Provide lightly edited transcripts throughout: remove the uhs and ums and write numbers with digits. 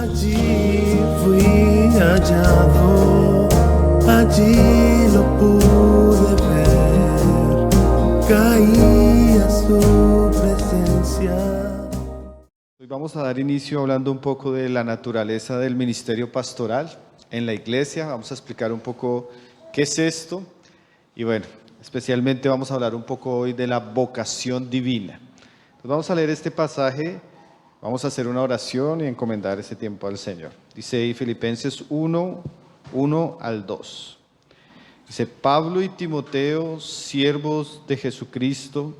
Allí fui hallado, allí lo pude ver, caí a su presencia. Hoy vamos a dar inicio hablando un poco de la naturaleza del ministerio pastoral en la iglesia. Vamos a explicar un poco qué es esto y bueno, especialmente vamos a hablar un poco hoy de la vocación divina. Entonces vamos a leer este pasaje, vamos a hacer una oración y encomendar ese tiempo al Señor. Dice ahí Filipenses 1 al 2. Dice: Pablo y Timoteo, siervos de Jesucristo,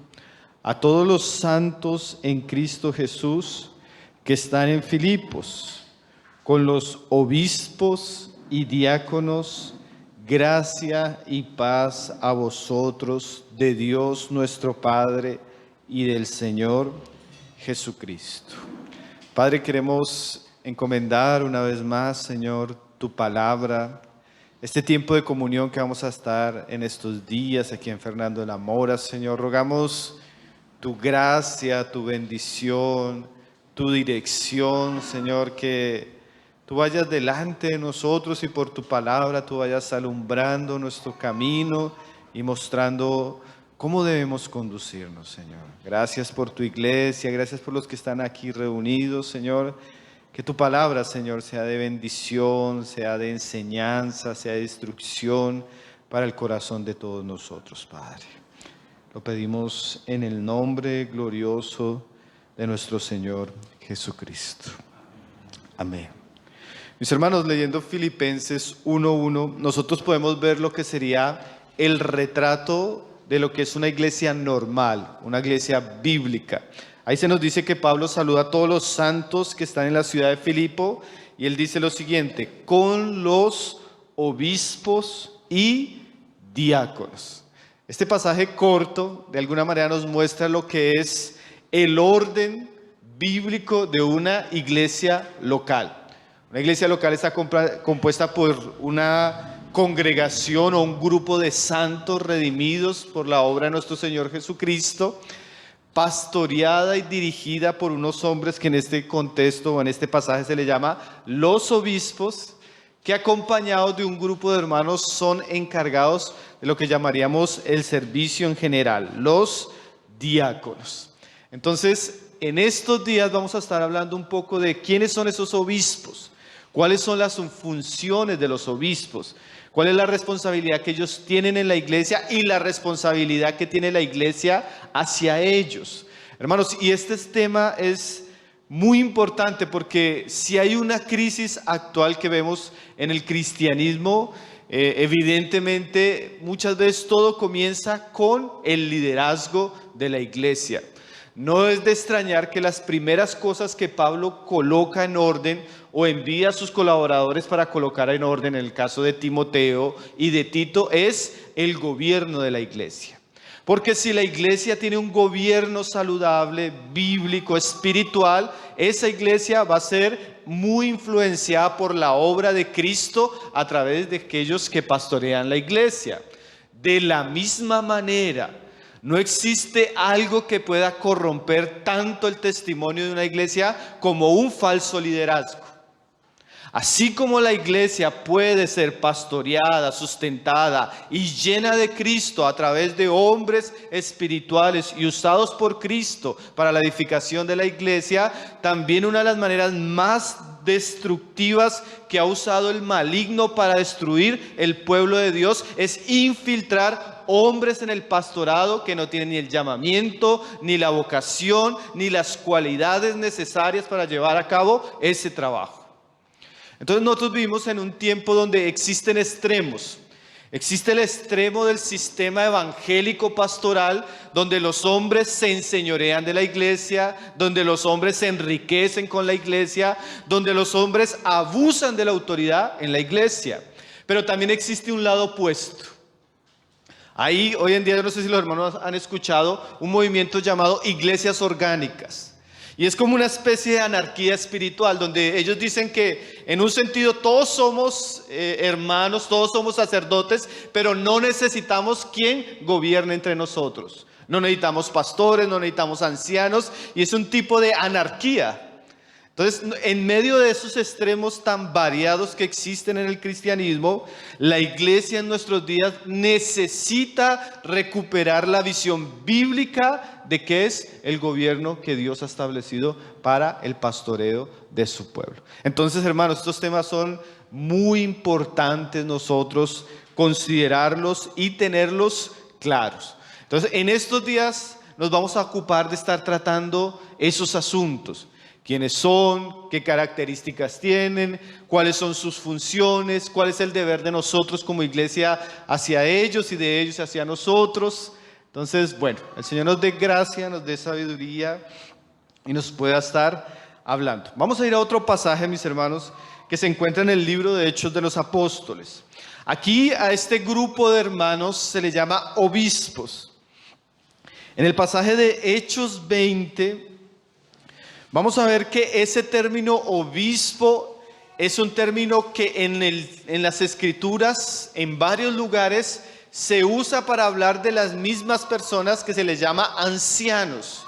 a todos los santos en Cristo Jesús que están en Filipos, con los obispos y diáconos, gracia y paz a vosotros de Dios nuestro Padre y del Señor Jesucristo. Padre, queremos encomendar una vez más, Señor, tu palabra, este tiempo de comunión que vamos a estar en estos días aquí en Fernando de la Mora. Señor, rogamos tu gracia, tu bendición, tu dirección, Señor, que tú vayas delante de nosotros y por tu palabra tú vayas alumbrando nuestro camino y mostrando cómo debemos conducirnos, Señor. Gracias por tu iglesia, gracias por los que están aquí reunidos, Señor. Que tu palabra, Señor, sea de bendición, sea de enseñanza, sea de instrucción para el corazón de todos nosotros, Padre. Lo pedimos en el nombre glorioso de nuestro Señor Jesucristo. Amén. Mis hermanos, leyendo Filipenses 1:1, nosotros podemos ver lo que sería el retrato de lo que es una iglesia normal, una iglesia bíblica. Ahí se nos dice que Pablo saluda a todos los santos que están en la ciudad de Filipo y él dice lo siguiente: con los obispos y diáconos. Este pasaje corto de alguna manera nos muestra lo que es el orden bíblico de una iglesia local. Una iglesia local está compuesta por una congregación o un grupo de santos redimidos por la obra de nuestro Señor Jesucristo, pastoreada y dirigida por unos hombres que en este contexto o en este pasaje se le llama los obispos, que acompañados de un grupo de hermanos son encargados de lo que llamaríamos el servicio en general, los diáconos. Entonces, en estos días vamos a estar hablando un poco de quiénes son esos obispos, cuáles son las funciones de los obispos, cuál es la responsabilidad que ellos tienen en la iglesia y la responsabilidad que tiene la iglesia hacia ellos. Hermanos, y este tema es muy importante porque si hay una crisis actual que vemos en el cristianismo, evidentemente muchas veces todo comienza con el liderazgo de la iglesia. No es de extrañar que las primeras cosas que Pablo coloca en orden o envía a sus colaboradores para colocar en orden, en el caso de Timoteo y de Tito, es el gobierno de la iglesia. Porque si la iglesia tiene un gobierno saludable, bíblico, espiritual, esa iglesia va a ser muy influenciada por la obra de Cristo a través de aquellos que pastorean la iglesia. De la misma manera, no existe algo que pueda corromper tanto el testimonio de una iglesia como un falso liderazgo. Así como la iglesia puede ser pastoreada, sustentada y llena de Cristo a través de hombres espirituales y usados por Cristo para la edificación de la iglesia, también una de las maneras más destructivas que ha usado el maligno para destruir el pueblo de Dios es infiltrar hombres en el pastorado que no tienen ni el llamamiento, ni la vocación, ni las cualidades necesarias para llevar a cabo ese trabajo. Entonces nosotros vivimos en un tiempo donde existen extremos. Existe el extremo del sistema evangélico pastoral, donde los hombres se enseñorean de la iglesia, donde los hombres se enriquecen con la iglesia, donde los hombres abusan de la autoridad en la iglesia. Pero también existe un lado opuesto. Ahí hoy en día, yo no sé si los hermanos han escuchado un movimiento llamado iglesias orgánicas. Y es como una especie de anarquía espiritual, donde ellos dicen que en un sentido todos somos hermanos, todos somos sacerdotes, pero no necesitamos quien gobierne entre nosotros. No necesitamos pastores, no necesitamos ancianos, y es un tipo de anarquía. Entonces, en medio de esos extremos tan variados que existen en el cristianismo, la iglesia en nuestros días necesita recuperar la visión bíblica de qué es el gobierno que Dios ha establecido para el pastoreo de su pueblo. Entonces, hermanos, estos temas son muy importantes nosotros considerarlos y tenerlos claros. Entonces, en estos días nos vamos a ocupar de estar tratando esos asuntos. ¿Quiénes son? ¿Qué características tienen? ¿Cuáles son sus funciones? ¿Cuál es el deber de nosotros como iglesia hacia ellos y de ellos hacia nosotros? Entonces, bueno, el Señor nos dé gracia, nos dé sabiduría y nos pueda estar hablando. Vamos a ir a otro pasaje, mis hermanos, que se encuentra en el libro de Hechos de los Apóstoles. Aquí a este grupo de hermanos se le llama obispos. En el pasaje de Hechos 20, vamos a ver que ese término obispo es un término que en las escrituras, en varios lugares, se usa para hablar de las mismas personas que se les llama ancianos,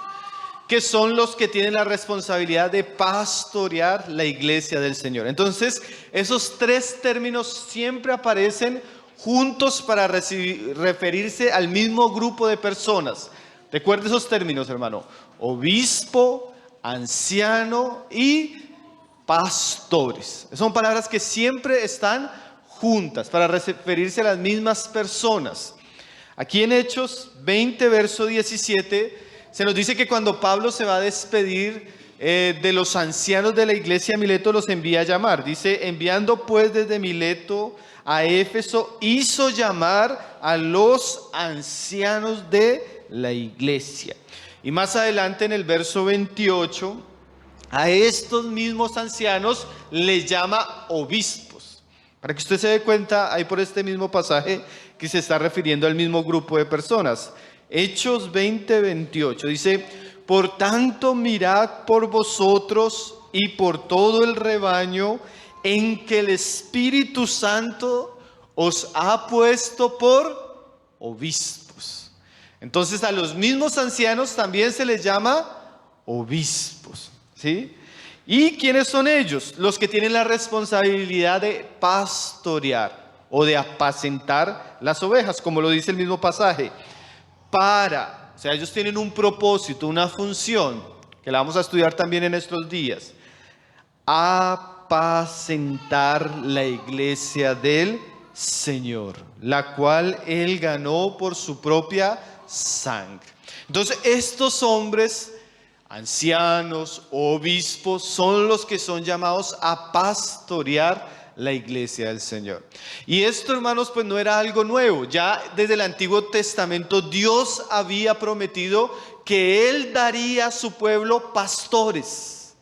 que son los que tienen la responsabilidad de pastorear la iglesia del Señor. Entonces, esos tres términos siempre aparecen juntos para referirse al mismo grupo de personas. Recuerde esos términos, hermano: obispo, anciano y pastores. Son palabras que siempre están juntas para referirse a las mismas personas. Aquí en Hechos 20, verso 17, se nos dice que cuando Pablo se va a despedir de los ancianos de la iglesia de Mileto, los envía a llamar. Dice: enviando pues desde Mileto a Éfeso, hizo llamar a los ancianos de la iglesia. Y más adelante en el verso 28, a estos mismos ancianos les llama obispos. Para que usted se dé cuenta, ahí por este mismo pasaje, que se está refiriendo al mismo grupo de personas. Hechos 20, 28 dice: por tanto, mirad por vosotros y por todo el rebaño en que el Espíritu Santo os ha puesto por obispos. Entonces a los mismos ancianos también se les llama obispos, ¿sí? ¿Y quiénes son ellos? Los que tienen la responsabilidad de pastorear o de apacentar las ovejas, como lo dice el mismo pasaje. O sea, ellos tienen un propósito, una función, que la vamos a estudiar también en estos días: apacentar la iglesia del Señor, la cual Él ganó por su propia sangre. Entonces, estos hombres, ancianos, obispos, son los que son llamados a pastorear la iglesia del Señor. Y esto, hermanos, pues no era algo nuevo. Ya desde el Antiguo Testamento Dios había prometido que Él daría a su pueblo pastores,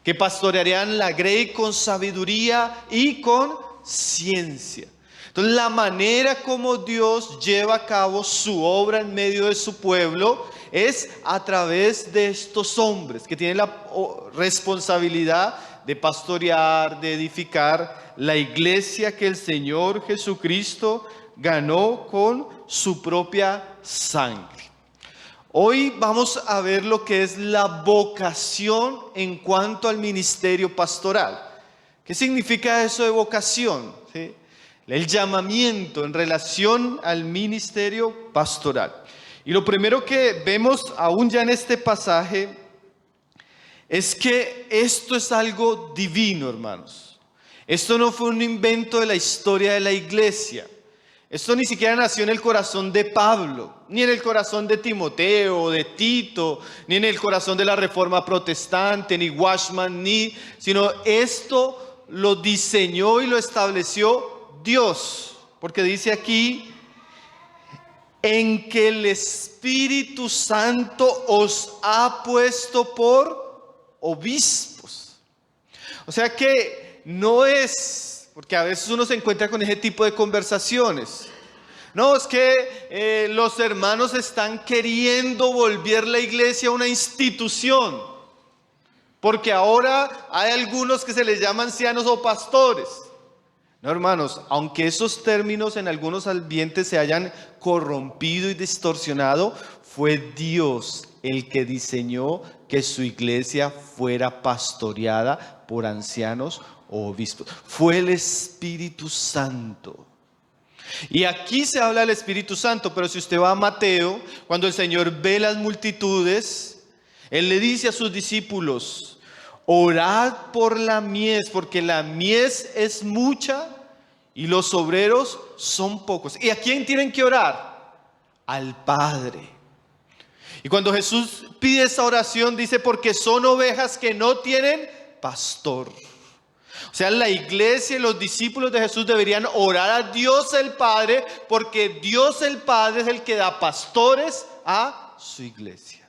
que pastorearían la grey con sabiduría y con ciencia. Entonces, la manera como Dios lleva a cabo su obra en medio de su pueblo es a través de estos hombres que tienen la responsabilidad de pastorear, de edificar la iglesia que el Señor Jesucristo ganó con su propia sangre. Hoy vamos a ver lo que es la vocación en cuanto al ministerio pastoral. ¿Qué significa eso de vocación? ¿Sí? El llamamiento en relación al ministerio pastoral. Y lo primero que vemos aún ya en este pasaje es que esto es algo divino, hermanos. Esto no fue un invento de la historia de la iglesia. Esto ni siquiera nació en el corazón de Pablo, ni en el corazón de Timoteo, de Tito, ni en el corazón de la Reforma Protestante, ni Watchman, sino esto lo diseñó y lo estableció Dios, porque dice aquí: en que el Espíritu Santo os ha puesto por obispos. O sea que no es, porque a veces uno se encuentra con ese tipo de conversaciones. No, es que los hermanos están queriendo volver la iglesia a una institución, porque ahora hay algunos que se les llama ancianos o pastores. No, hermanos, aunque esos términos en algunos ambientes se hayan corrompido y distorsionado, fue Dios el que diseñó que su iglesia fuera pastoreada por ancianos o obispos. Fue el Espíritu Santo. Y aquí se habla del Espíritu Santo, pero si usted va a Mateo, cuando el Señor ve las multitudes, Él le dice a sus discípulos: orad por la mies, porque la mies es mucha y los obreros son pocos. ¿Y a quién tienen que orar? Al Padre. Y cuando Jesús pide esta oración, dice: porque son ovejas que no tienen pastor. O sea, la iglesia y los discípulos de Jesús deberían orar a Dios el Padre, porque Dios el Padre es el que da pastores a su iglesia.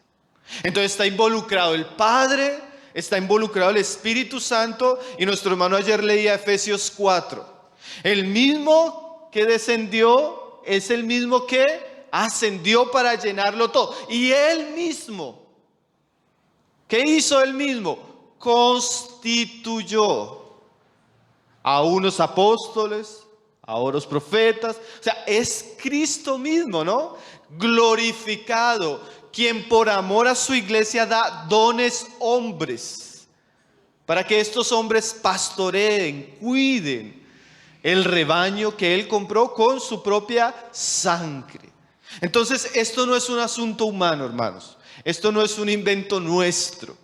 Entonces está involucrado el Padre, está involucrado el Espíritu Santo, y nuestro hermano ayer leía Efesios 4. El mismo que descendió es el mismo que ascendió para llenarlo todo. Y él mismo, ¿qué hizo él mismo? Constituyó a unos apóstoles, a otros profetas. O sea, es Cristo mismo, ¿no? Glorificado, quien por amor a su iglesia da dones hombres, para que estos hombres pastoreen, cuiden el rebaño que Él compró con su propia sangre. Entonces, esto no es un asunto humano, hermanos. Esto no es un invento nuestro.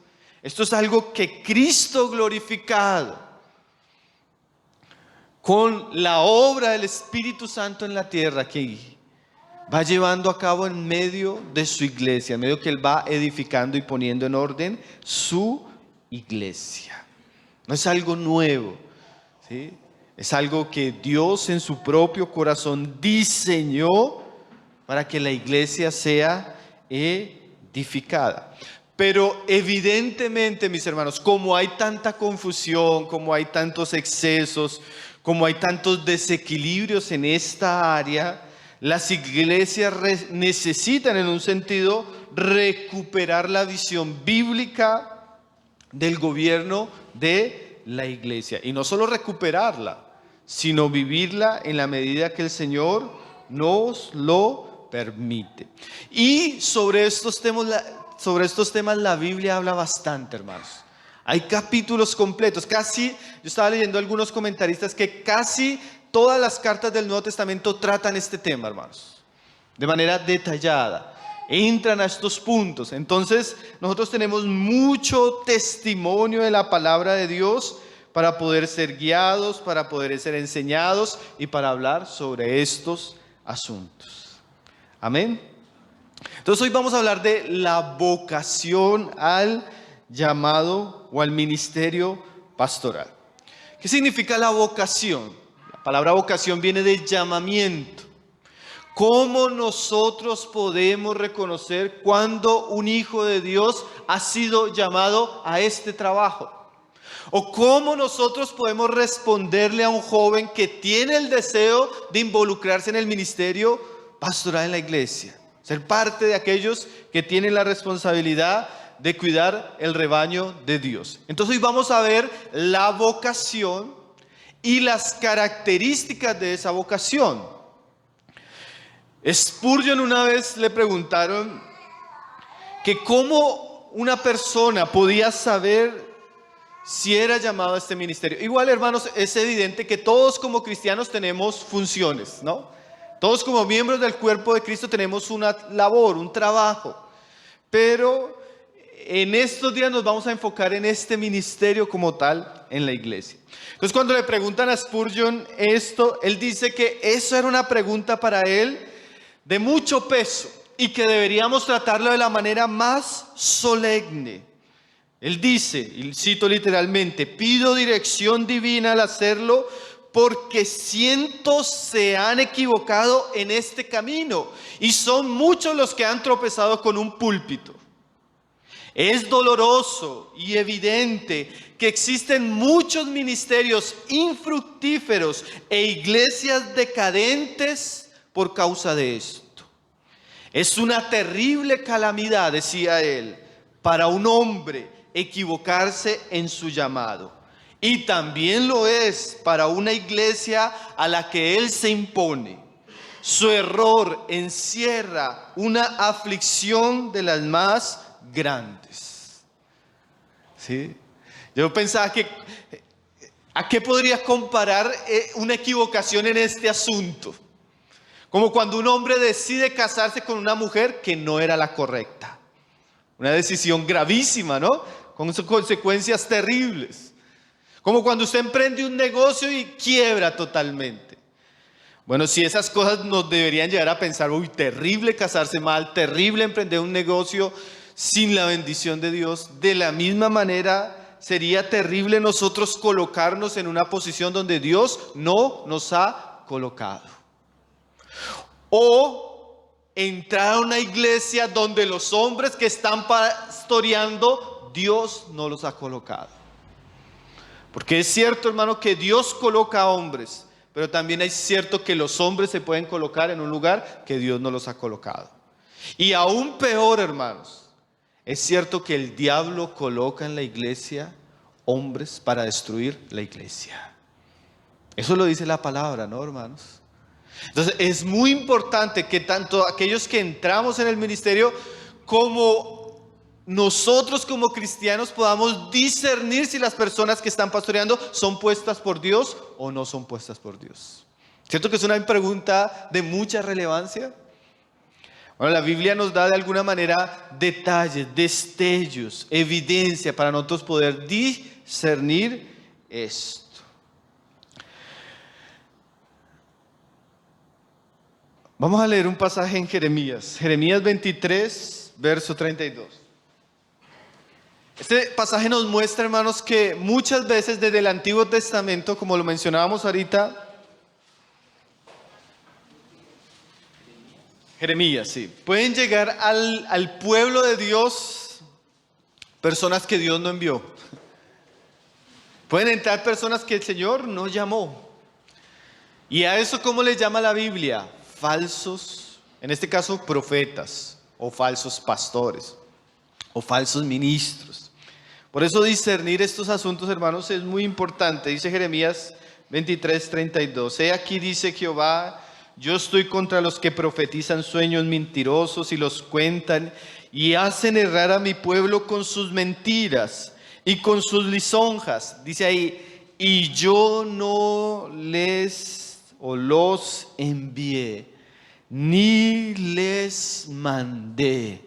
Esto es algo que Cristo glorificado, con la obra del Espíritu Santo en la tierra, que va llevando a cabo en medio de su iglesia, en medio que Él va edificando y poniendo en orden su iglesia. No es algo nuevo, ¿sí? Es algo que Dios en su propio corazón diseñó para que la iglesia sea edificada. Pero evidentemente, mis hermanos, como hay tanta confusión, como hay tantos excesos, como hay tantos desequilibrios en esta área, las iglesias necesitan, en un sentido, recuperar la visión bíblica del gobierno de la iglesia. Y no solo recuperarla, sino vivirla en la medida que el Señor nos lo permite. Y sobre estos temas la Biblia habla bastante, hermanos. Hay capítulos completos. Yo estaba leyendo algunos comentaristas que casi todas las cartas del Nuevo Testamento tratan este tema, hermanos, de manera detallada. Entran a estos puntos. Entonces, nosotros tenemos mucho testimonio de la palabra de Dios para poder ser guiados, para poder ser enseñados y para hablar sobre estos asuntos. Amén. Entonces, hoy vamos a hablar de la vocación al llamado o al ministerio pastoral. ¿Qué significa la vocación? La palabra vocación viene de llamamiento. ¿Cómo nosotros podemos reconocer cuando un hijo de Dios ha sido llamado a este trabajo? ¿O cómo nosotros podemos responderle a un joven que tiene el deseo de involucrarse en el ministerio pastoral en la iglesia? Ser parte de aquellos que tienen la responsabilidad de cuidar el rebaño de Dios. Entonces hoy vamos a ver la vocación y las características de esa vocación. Spurgeon una vez le preguntaron que cómo una persona podía saber si era llamado a este ministerio. Igual, hermanos, es evidente que todos como cristianos tenemos funciones, ¿no? Todos como miembros del cuerpo de Cristo tenemos una labor, un trabajo. Pero en estos días nos vamos a enfocar en este ministerio como tal en la iglesia. Entonces, cuando le preguntan a Spurgeon esto, él dice que eso era una pregunta para él de mucho peso y que deberíamos tratarlo de la manera más solemne. Él dice, y cito literalmente: pido dirección divina al hacerlo, porque cientos se han equivocado en este camino y son muchos los que han tropezado con un púlpito. Es doloroso y evidente que existen muchos ministerios infructíferos e iglesias decadentes por causa de esto. Es una terrible calamidad, decía él, para un hombre equivocarse en su llamado. Y también lo es para una iglesia a la que él se impone. su error encierra una aflicción de las más grandes. ¿Sí? Yo pensaba que, ¿a qué podría comparar una equivocación en este asunto? Como cuando un hombre decide casarse con una mujer que no era la correcta. Una decisión gravísima, ¿no? Con consecuencias terribles. Como cuando usted emprende un negocio y quiebra totalmente. Bueno, si esas cosas nos deberían llevar a pensar, uy, terrible casarse mal, terrible emprender un negocio sin la bendición de Dios, de la misma manera sería terrible nosotros colocarnos en una posición donde Dios no nos ha colocado. O entrar a una iglesia donde los hombres que están pastoreando, Dios no los ha colocado. Porque es cierto, hermano, que Dios coloca a hombres, pero también es cierto que los hombres se pueden colocar en un lugar que Dios no los ha colocado. Y aún peor, hermanos, es cierto que el diablo coloca en la iglesia hombres para destruir la iglesia. Eso lo dice la palabra, ¿no, hermanos? Entonces es muy importante que tanto aquellos que entramos en el ministerio como nosotros como cristianos podamos discernir si las personas que están pastoreando son puestas por Dios o no son puestas por Dios. ¿Cierto que es una pregunta de mucha relevancia? Bueno, la Biblia nos da de alguna manera detalles, destellos, evidencia para nosotros poder discernir esto. Vamos a leer un pasaje en Jeremías 23, verso 32. Este pasaje nos muestra, hermanos, que muchas veces desde el Antiguo Testamento, como lo mencionábamos ahorita, Jeremías, sí, pueden llegar al pueblo de Dios personas que Dios no envió. Pueden entrar personas que el Señor no llamó. Y a eso, ¿cómo le llama la Biblia? Falsos, en este caso profetas, o falsos pastores, o falsos ministros. Por eso discernir estos asuntos, hermanos, es muy importante. Dice Jeremías 23, 32. He aquí, dice Jehová, yo estoy contra los que profetizan sueños mentirosos y los cuentan y hacen errar a mi pueblo con sus mentiras y con sus lisonjas. Dice ahí, y yo no les o los envié, ni les mandé.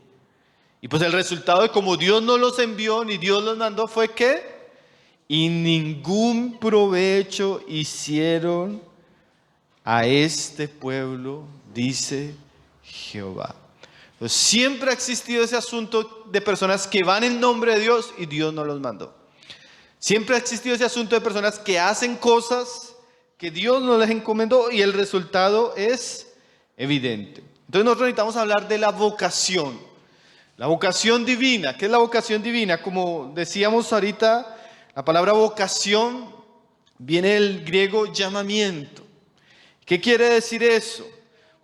Y pues el resultado de como Dios no los envió ni Dios los mandó fue que y ningún provecho hicieron a este pueblo, dice Jehová. Entonces, siempre ha existido ese asunto de personas que van en nombre de Dios y Dios no los mandó. Siempre ha existido ese asunto de personas que hacen cosas que Dios no les encomendó y el resultado es evidente. Entonces nosotros necesitamos hablar de la vocación. La vocación divina. ¿Qué es la vocación divina? Como decíamos ahorita, la palabra vocación viene del griego llamamiento. ¿Qué quiere decir eso?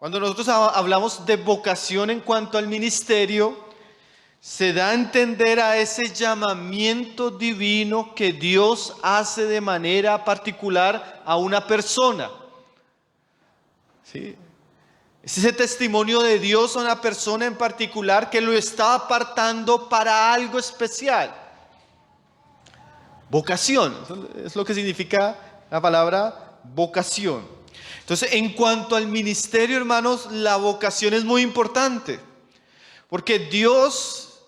Cuando nosotros hablamos de vocación en cuanto al ministerio, se da a entender a ese llamamiento divino que Dios hace de manera particular a una persona. ¿Sí? Es ese testimonio de Dios a una persona en particular que lo está apartando para algo especial. Vocación, eso es lo que significa la palabra vocación. Entonces, en cuanto al ministerio, hermanos, la vocación es muy importante. Porque Dios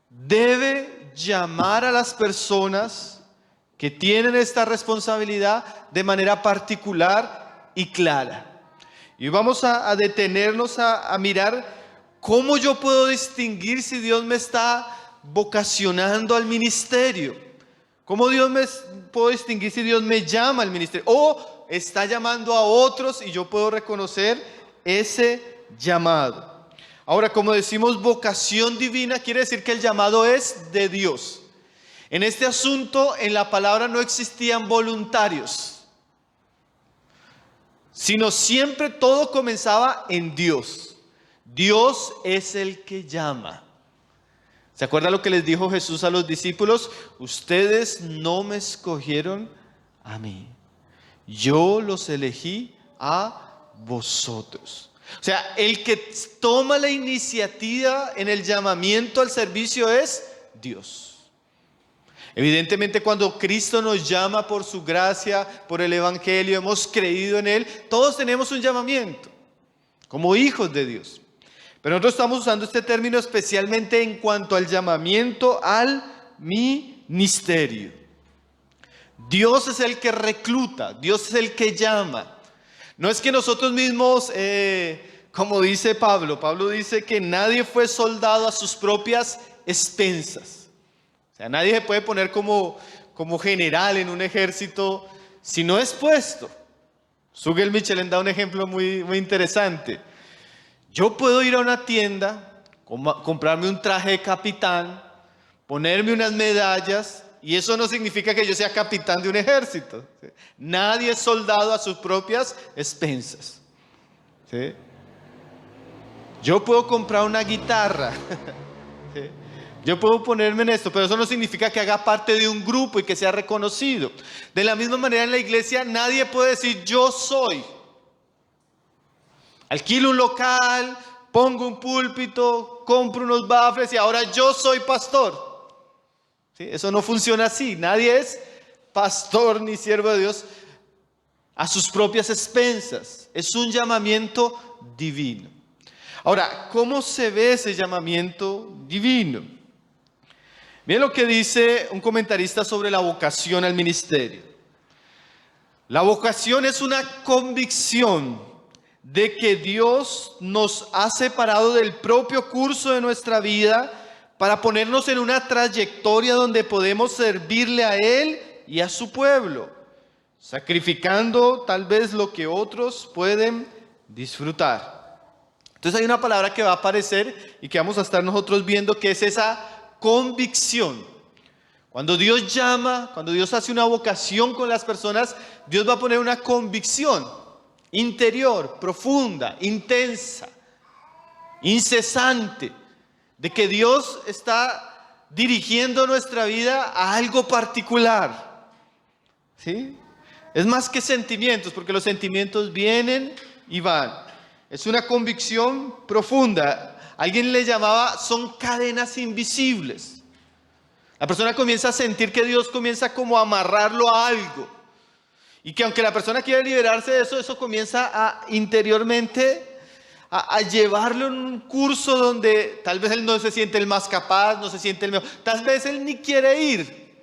debe llamar a las personas que tienen esta responsabilidad de manera particular y clara. Y vamos a detenernos a mirar cómo yo puedo distinguir si Dios me está vocacionando al ministerio. ¿Cómo puedo distinguir si Dios me llama al ministerio? O está llamando a otros y yo puedo reconocer ese llamado. Ahora, como decimos vocación divina, quiere decir que el llamado es de Dios. En este asunto, en la palabra no existían voluntarios, sino siempre todo comenzaba en Dios. Dios es el que llama. ¿Se acuerdan lo que les dijo Jesús a los discípulos? Ustedes no me escogieron a mí. Yo los elegí a vosotros. O sea, el que toma la iniciativa en el llamamiento al servicio es Dios. Evidentemente, cuando Cristo nos llama por su gracia, por el Evangelio, hemos creído en Él, todos tenemos un llamamiento como hijos de Dios. Pero nosotros estamos usando este término especialmente en cuanto al llamamiento al ministerio. Dios es el que recluta, Dios es el que llama. No es que nosotros mismos, como dice Pablo dice que nadie fue soldado a sus propias expensas. O sea, nadie se puede poner como general en un ejército si no es puesto. Sugel Michelin da un ejemplo muy, muy interesante. Yo puedo ir a una tienda, comprarme un traje de capitán, ponerme unas medallas, y eso no significa que yo sea capitán de un ejército. ¿Sí? Nadie es soldado a sus propias expensas. ¿Sí? Yo puedo comprar una guitarra. ¿Sí? Yo puedo ponerme en esto, pero eso no significa que haga parte de un grupo y que sea reconocido. De la misma manera en la iglesia nadie puede decir yo soy. Alquilo un local, pongo un púlpito, compro unos bafles y ahora yo soy pastor. ¿Sí? Eso no funciona así. Nadie es pastor ni siervo de Dios a sus propias expensas. Es un llamamiento divino. Ahora, ¿cómo se ve ese llamamiento divino? Miren lo que dice un comentarista sobre la vocación al ministerio. La vocación es una convicción de que Dios nos ha separado del propio curso de nuestra vida para ponernos en una trayectoria donde podemos servirle a Él y a su pueblo, sacrificando tal vez lo que otros pueden disfrutar. Entonces hay una palabra que va a aparecer y que vamos a estar nosotros viendo, que es esa convicción. Cuando Dios llama, cuando Dios hace una vocación con las personas, Dios va a poner una convicción interior, profunda, intensa, incesante, de que Dios está dirigiendo nuestra vida a algo particular. ¿Sí? Es más que sentimientos, porque los sentimientos vienen y van. Es una convicción profunda. Alguien le llamaba, son cadenas invisibles. La persona comienza a sentir que Dios comienza como a amarrarlo a algo. Y que aunque la persona quiera liberarse de eso, eso comienza a interiormente a llevarlo en un curso donde tal vez él no se siente el más capaz, no se siente el mejor. Tal vez él ni quiere ir.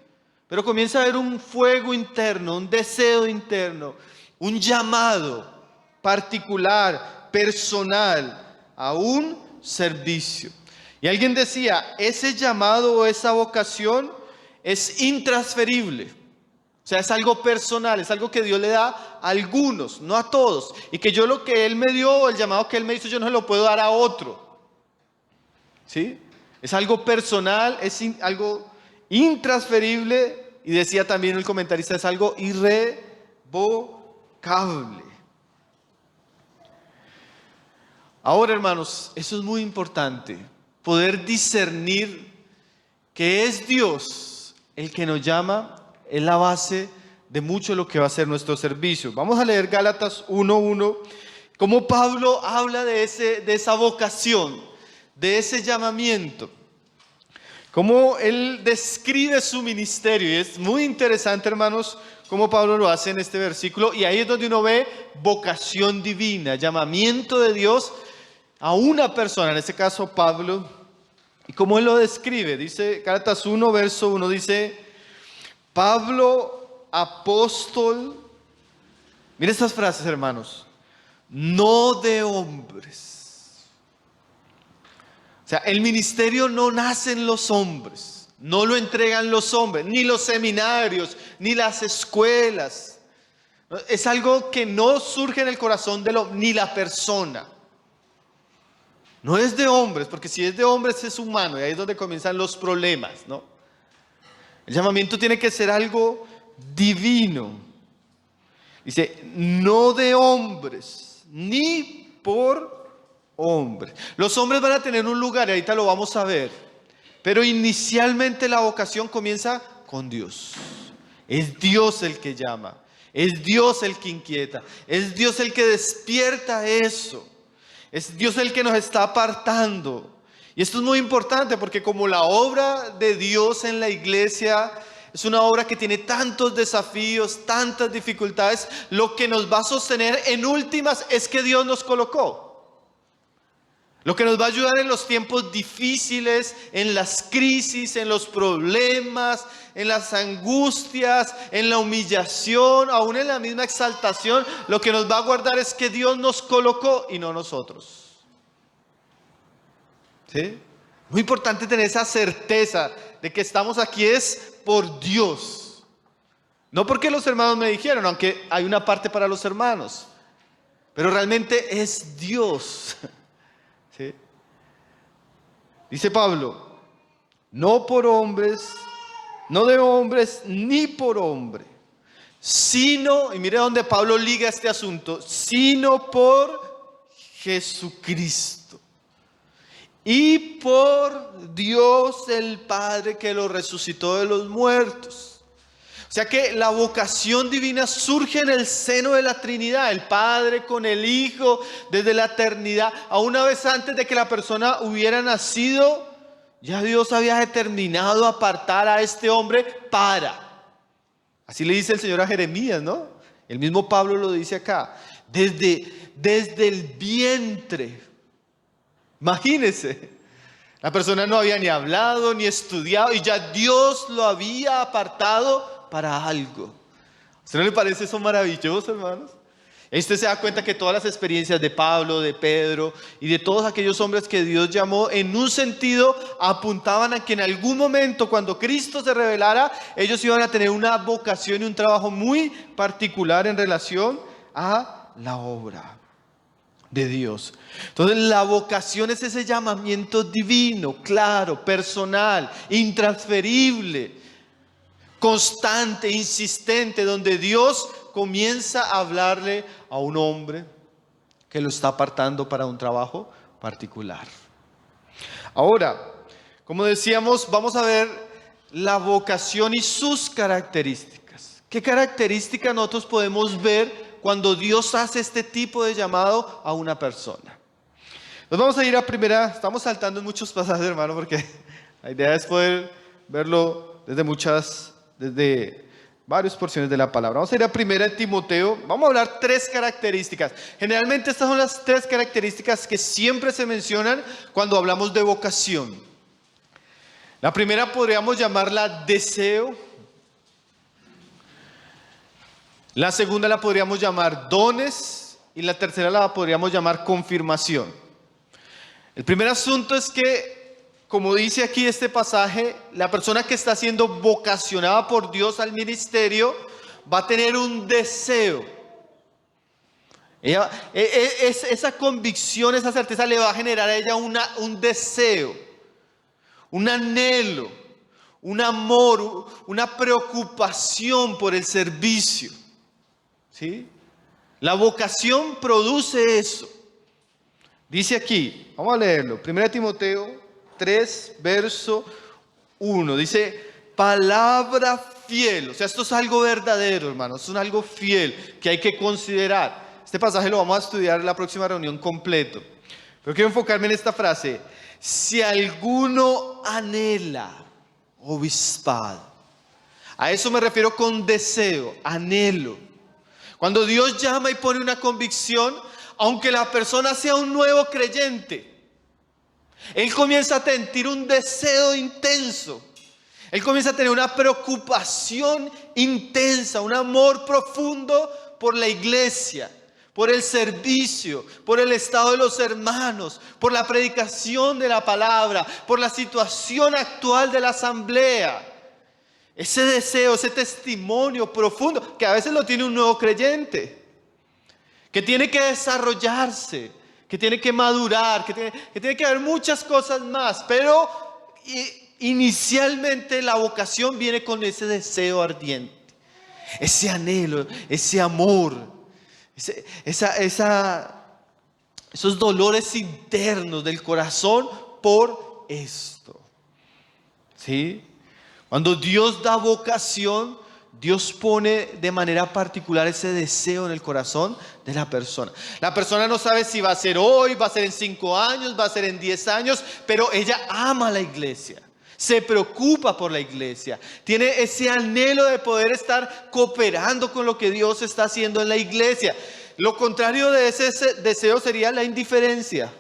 Pero comienza a haber un fuego interno, un deseo interno, un llamado particular, personal, a un servicio. Y alguien decía, ese llamado o esa vocación es intransferible. O sea, es algo personal, es algo que Dios le da a algunos, no a todos. Y que yo lo que Él me dio, el llamado que Él me hizo, yo no se lo puedo dar a otro. ¿Sí? Es algo personal, es algo intransferible. Y decía también el comentarista, es algo irrevocable. Ahora, hermanos, eso es muy importante, poder discernir que es Dios el que nos llama, es la base de mucho de lo que va a ser nuestro servicio. Vamos a leer Gálatas 1:1, cómo Pablo habla de esa vocación, de ese llamamiento, cómo él describe su ministerio. Y es muy interesante, hermanos, cómo Pablo lo hace en este versículo. Y ahí es donde uno ve vocación divina, llamamiento de Dios a una persona, en este caso Pablo, y cómo él lo describe. Dice Gálatas 1, verso 1, dice: Pablo, apóstol, miren estas frases, hermanos, no de hombres. O sea, el ministerio no nace en los hombres, no lo entregan los hombres, ni los seminarios, ni las escuelas. Es algo que no surge en el corazón ni la persona. No es de hombres, porque si es de hombres es humano, y ahí es donde comienzan los problemas, ¿no? El llamamiento tiene que ser algo divino. Dice, no de hombres, ni por hombres. Los hombres van a tener un lugar, y ahorita lo vamos a ver. Pero inicialmente la vocación comienza con Dios. Es Dios el que llama. Es Dios el que inquieta, es Dios el que despierta eso, es Dios el que nos está apartando. Y esto es muy importante porque como la obra de Dios en la iglesia es una obra que tiene tantos desafíos, tantas dificultades, lo que nos va a sostener en últimas es que Dios nos colocó. Lo que nos va a ayudar en los tiempos difíciles, en las crisis, en los problemas, en las angustias, en la humillación, aún en la misma exaltación, lo que nos va a guardar es que Dios nos colocó y no nosotros. ¿Sí? Muy importante tener esa certeza de que estamos aquí es por Dios. No porque los hermanos me dijeron, aunque hay una parte para los hermanos, pero realmente es Dios. ¿Sí? Dice Pablo, no por hombres, no de hombres ni por hombre, sino, y mire dónde Pablo liga este asunto, sino por Jesucristo y por Dios el Padre que lo resucitó de los muertos. O sea que la vocación divina surge en el seno de la Trinidad, el Padre con el Hijo, desde la eternidad. A una vez antes de que la persona hubiera nacido, ya Dios había determinado apartar a este hombre para. Así le dice el Señor a Jeremías, ¿no? El mismo Pablo lo dice acá. Desde el vientre. Imagínense. La persona no había ni hablado, ni estudiado, y ya Dios lo había apartado para algo. ¿A usted no le parece eso maravilloso, hermanos? Y usted se da cuenta que todas las experiencias de Pablo, de Pedro y de todos aquellos hombres que Dios llamó, en un sentido apuntaban a que en algún momento, cuando Cristo se revelara, ellos iban a tener una vocación y un trabajo muy particular en relación a la obra de Dios. Entonces la vocación es ese llamamiento divino, claro, personal, intransferible, constante, insistente, donde Dios comienza a hablarle a un hombre que lo está apartando para un trabajo particular. Ahora, como decíamos, vamos a ver la vocación y sus características. ¿Qué características nosotros podemos ver cuando Dios hace este tipo de llamado a una persona? Nos vamos a ir a primera, estamos saltando en muchos pasajes, hermano, porque la idea es poder verlo desde varias porciones de la palabra. Vamos a ir a primera de Timoteo, vamos a hablar 3 características. Generalmente estas son las 3 características que siempre se mencionan cuando hablamos de vocación. La primera podríamos llamarla deseo. La segunda la podríamos llamar dones y la tercera la podríamos llamar confirmación. El primer asunto es que, como dice aquí este pasaje, la persona que está siendo vocacionada por Dios al ministerio va a tener un deseo. Esa convicción, esa certeza le va a generar a ella un deseo, un anhelo, un amor, una preocupación por el servicio. ¿Sí? La vocación produce eso. Dice aquí, vamos a leerlo, 1 Timoteo 3, verso 1, dice, palabra fiel. O sea, esto es algo verdadero, hermanos, es algo fiel que hay que considerar. Este pasaje lo vamos a estudiar en la próxima reunión completo. Pero quiero enfocarme en esta frase. Si alguno anhela obispado. A eso me refiero con deseo, anhelo. Cuando Dios llama y pone una convicción, aunque la persona sea un nuevo creyente, él comienza a sentir un deseo intenso. Él comienza a tener una preocupación intensa, un amor profundo por la iglesia, por el servicio, por el estado de los hermanos, por la predicación de la palabra, por la situación actual de la asamblea. Ese deseo, ese testimonio profundo que a veces lo tiene un nuevo creyente, que tiene que desarrollarse, que tiene que madurar, que tiene que haber muchas cosas más, pero inicialmente la vocación viene con ese deseo ardiente, ese anhelo, ese amor, esos dolores internos del corazón por esto. ¿Sí? Cuando Dios da vocación, Dios pone de manera particular ese deseo en el corazón de la persona. La persona no sabe si va a ser hoy, va a ser en 5 años, va a ser en 10 años, pero ella ama la iglesia. Se preocupa por la iglesia. Tiene ese anhelo de poder estar cooperando con lo que Dios está haciendo en la iglesia. Lo contrario de ese deseo sería la indiferencia.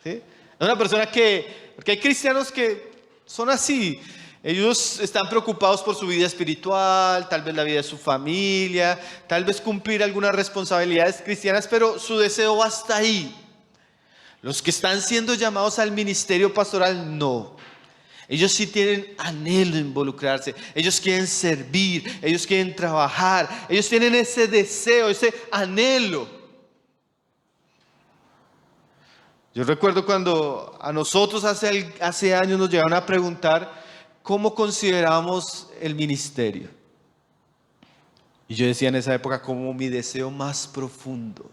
¿Sí? Una persona porque hay cristianos que son así. Ellos están preocupados por su vida espiritual, tal vez la vida de su familia, tal vez cumplir algunas responsabilidades cristianas, pero su deseo va hasta ahí. Los que están siendo llamados al ministerio pastoral, no. Ellos sí tienen anhelo de involucrarse, ellos quieren servir, ellos quieren trabajar, ellos tienen ese deseo, ese anhelo. Yo recuerdo cuando a nosotros hace años nos llegaron a preguntar cómo consideramos el ministerio. Y yo decía en esa época como mi deseo más profundo,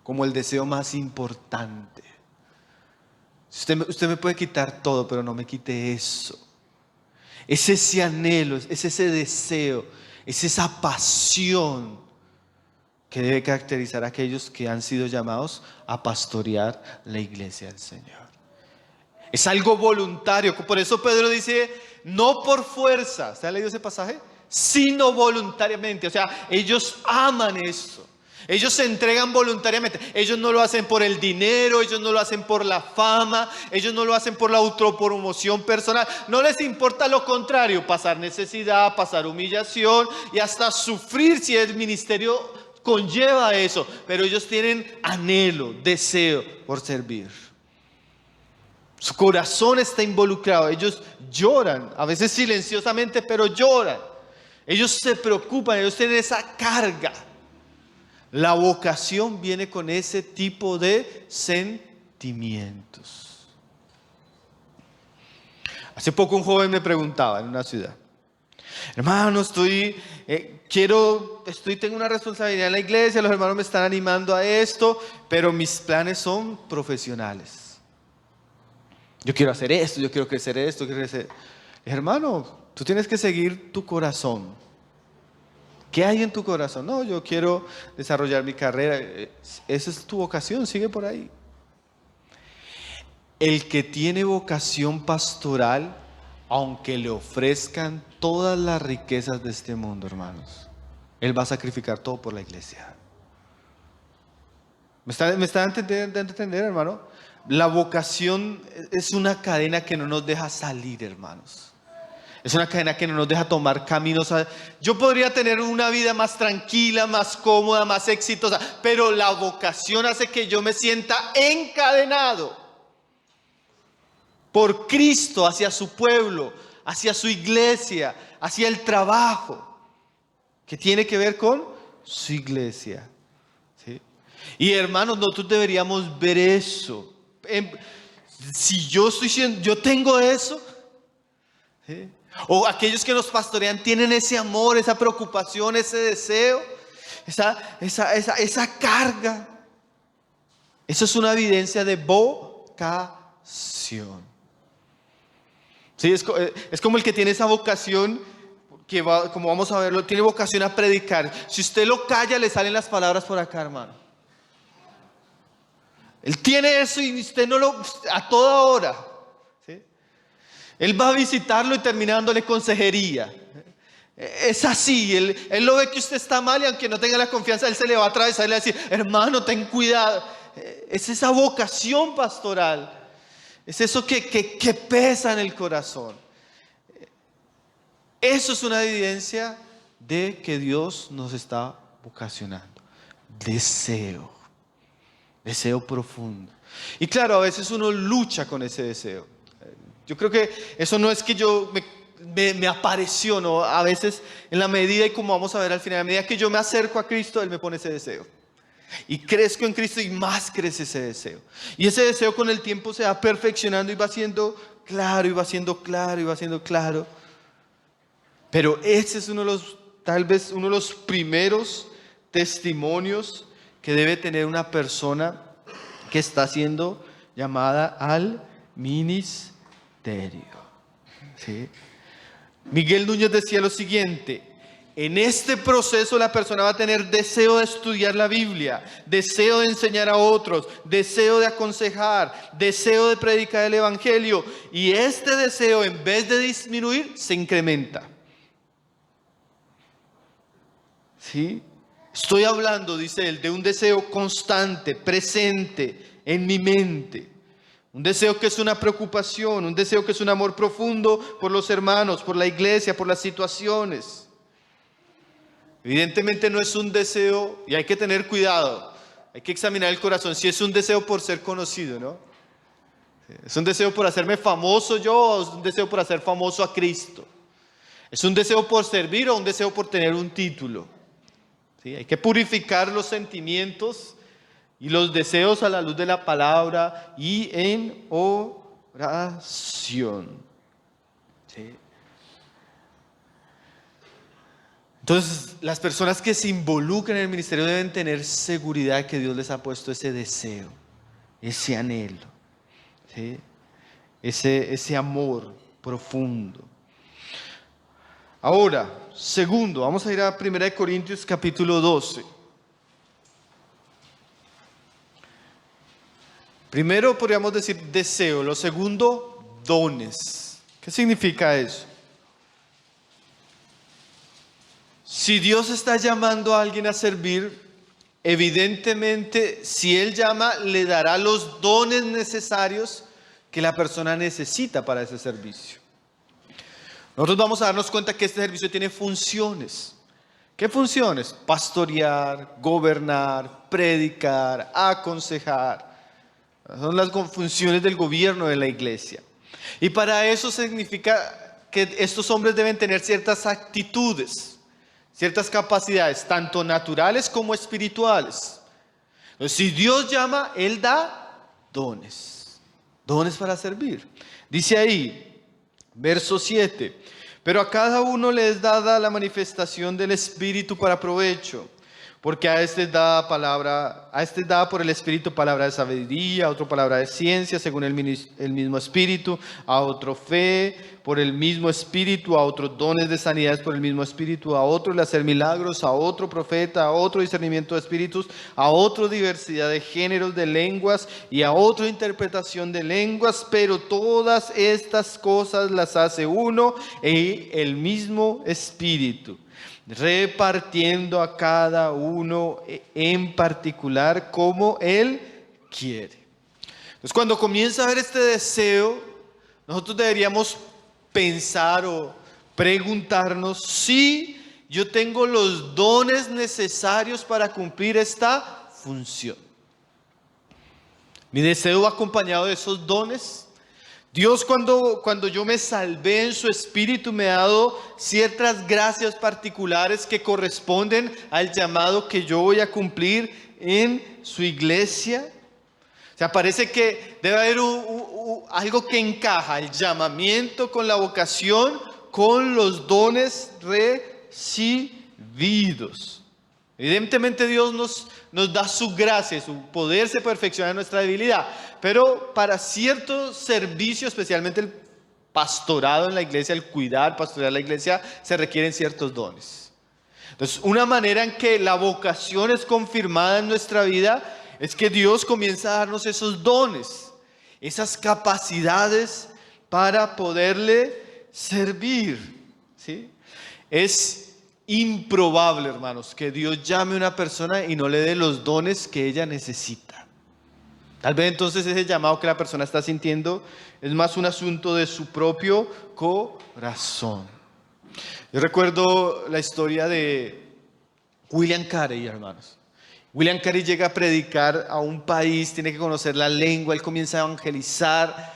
como el deseo más importante. Usted me puede quitar todo, pero no me quite eso. Es ese anhelo, es ese deseo, es esa pasión que debe caracterizar a aquellos que han sido llamados a pastorear la iglesia del Señor. Es algo voluntario, por eso Pedro dice, no por fuerza, ¿usted ha leído ese pasaje? Sino voluntariamente, o sea, ellos aman eso. Ellos se entregan voluntariamente. Ellos no lo hacen por el dinero, ellos no lo hacen por la fama, ellos no lo hacen por la autopromoción personal. No les importa lo contrario, pasar necesidad, pasar humillación y hasta sufrir si el ministerio conlleva eso. Pero ellos tienen anhelo, deseo por servir. Su corazón está involucrado. Ellos lloran, a veces silenciosamente, pero lloran. Ellos se preocupan, ellos tienen esa carga. La vocación viene con ese tipo de sentimientos. Hace poco un joven me preguntaba en una ciudad, hermano, tengo una responsabilidad en la iglesia, los hermanos me están animando a esto, pero mis planes son profesionales. Yo quiero hacer esto, yo quiero crecer esto, quiero crecer. Hermano, tú tienes que seguir tu corazón. ¿Qué hay en tu corazón? No, yo quiero desarrollar mi carrera. Esa es tu vocación, sigue por ahí. El que tiene vocación pastoral, aunque le ofrezcan todas las riquezas de este mundo, hermanos, él va a sacrificar todo por la iglesia. ¿Me está entendiendo, hermano? La vocación es una cadena que no nos deja salir, hermanos. Es una cadena que no nos deja tomar caminos. Yo podría tener una vida más tranquila, más cómoda, más exitosa, pero la vocación hace que yo me sienta encadenado por Cristo hacia su pueblo, hacia su iglesia, hacia el trabajo, que tiene que ver con su iglesia. ¿Sí? Y hermanos, nosotros deberíamos ver eso. Si yo tengo eso, ¿sí? O aquellos que nos pastorean tienen ese amor, esa preocupación, ese deseo, esa carga. Eso es una evidencia de vocación. Sí, es como el que tiene esa vocación, como vamos a verlo, tiene vocación a predicar. Si usted lo calla, le salen las palabras por acá, hermano. Él tiene eso y usted a toda hora. Él va a visitarlo y terminándole consejería. Es así, él lo ve que usted está mal y aunque no tenga la confianza, él se le va a atravesar y le va a decir, hermano, ten cuidado. Es esa vocación pastoral. Es eso que pesa en el corazón. Eso es una evidencia de que Dios nos está vocacionando. Deseo profundo. Y claro, a veces uno lucha con ese deseo. Yo creo que eso no es que me apareció, ¿no? A veces en la medida, y como vamos a ver al final, a medida que yo me acerco a Cristo, Él me pone ese deseo. Y crezco en Cristo y más crece ese deseo. Y ese deseo con el tiempo se va perfeccionando y va siendo claro, y va siendo claro, y va siendo claro. Pero ese es tal vez uno de los primeros testimonios que debe tener una persona que está siendo llamada al ministerio. ¿Sí? Miguel Núñez decía lo siguiente: en este proceso la persona va a tener deseo de estudiar la Biblia, deseo de enseñar a otros, deseo de aconsejar, deseo de predicar el Evangelio, y este deseo, en vez de disminuir, se incrementa. ¿Sí? Estoy hablando, dice él, de un deseo constante, presente en mi mente. Un deseo que es una preocupación, un deseo que es un amor profundo por los hermanos, por la iglesia, por las situaciones. Evidentemente no es un deseo, y hay que tener cuidado, hay que examinar el corazón, si es un deseo por ser conocido, ¿no? ¿Es un deseo por hacerme famoso yo o es un deseo por hacer famoso a Cristo? ¿Es un deseo por servir o un deseo por tener un título? ¿Sí? Hay que purificar los sentimientos y los deseos a la luz de la palabra y en oración. ¿Sí? Entonces, las personas que se involucran en el ministerio deben tener seguridad de que Dios les ha puesto ese deseo, ese anhelo, ¿sí? Ese amor profundo. Ahora, segundo, vamos a ir a 1 Corintios capítulo 12. Primero podríamos decir deseo, lo segundo, dones. ¿Qué significa eso? Si Dios está llamando a alguien a servir, evidentemente, si Él llama, le dará los dones necesarios que la persona necesita para ese servicio. Nosotros vamos a darnos cuenta que este servicio tiene funciones. ¿Qué funciones? Pastorear, gobernar, predicar, aconsejar. Son las funciones del gobierno de la iglesia. Y para eso significa que estos hombres deben tener ciertas actitudes, ciertas capacidades, tanto naturales como espirituales. Entonces, si Dios llama, Él da dones. Dones para servir. Dice ahí, verso 7, pero a cada uno le es dada la manifestación del Espíritu para provecho, porque a este es dada por el Espíritu palabra de sabiduría, a otro palabra de ciencia según el mismo Espíritu, a otro fe por el mismo Espíritu, a otros dones de sanidades por el mismo Espíritu, a otro el hacer milagros, a otro profeta, a otro discernimiento de espíritus, a otro diversidad de géneros de lenguas y a otro interpretación de lenguas, pero todas estas cosas las hace uno y el mismo Espíritu, repartiendo a cada uno en particular como Él quiere. Entonces, cuando comienza a haber este deseo, nosotros deberíamos pensar o preguntarnos si yo tengo los dones necesarios para cumplir esta función. Mi deseo va acompañado de esos dones. Dios cuando yo me salvé en su Espíritu me ha dado ciertas gracias particulares que corresponden al llamado que yo voy a cumplir en su iglesia. O sea, parece que debe haber algo que encaja, el llamamiento con la vocación, con los dones recibidos. Evidentemente Dios nos da su gracia, su poder se perfecciona en nuestra debilidad, pero para cierto servicio, especialmente el pastorado en la iglesia, el cuidar, pastorear la iglesia, se requieren ciertos dones. Entonces, una manera en que la vocación es confirmada en nuestra vida es que Dios comienza a darnos esos dones, esas capacidades para poderle servir, ¿sí? Es improbable, hermanos, que Dios llame a una persona y no le dé los dones que ella necesita. Tal vez entonces ese llamado que la persona está sintiendo es más un asunto de su propio corazón. Yo recuerdo la historia de William Carey, hermanos. William Carey llega a predicar a un país, tiene que conocer la lengua, él comienza a evangelizar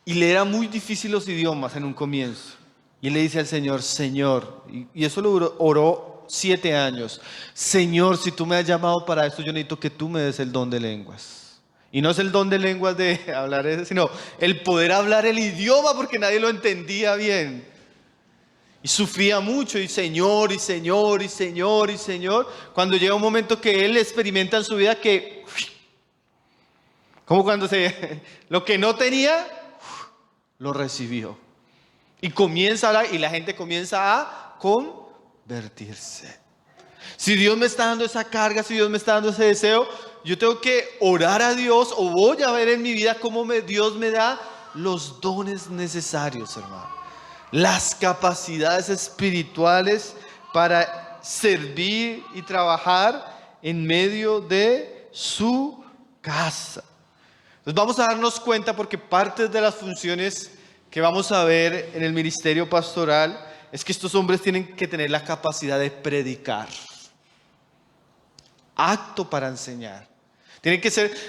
y le era muy difícil los idiomas en un comienzo. Y él le dice al Señor, Señor, y eso lo oró 7 años, Señor, si tú me has llamado para esto, yo necesito que tú me des el don de lenguas. Y no es el don de lenguas de hablar, sino el poder hablar el idioma porque nadie lo entendía bien. Y sufría mucho, y Señor, y Señor, y Señor, y Señor. Cuando llega un momento que él experimenta en su vida que, como cuando lo que no tenía, lo recibió. Y comienza a hablar y la gente comienza a convertirse. Si Dios me está dando esa carga, si Dios me está dando ese deseo, yo tengo que orar a Dios o voy a ver en mi vida cómo Dios me da los dones necesarios, hermano. Las capacidades espirituales para servir y trabajar en medio de su casa. Entonces vamos a darnos cuenta porque parte de las funciones que vamos a ver en el ministerio pastoral es que estos hombres tienen que tener la capacidad de predicar. Acto para enseñar.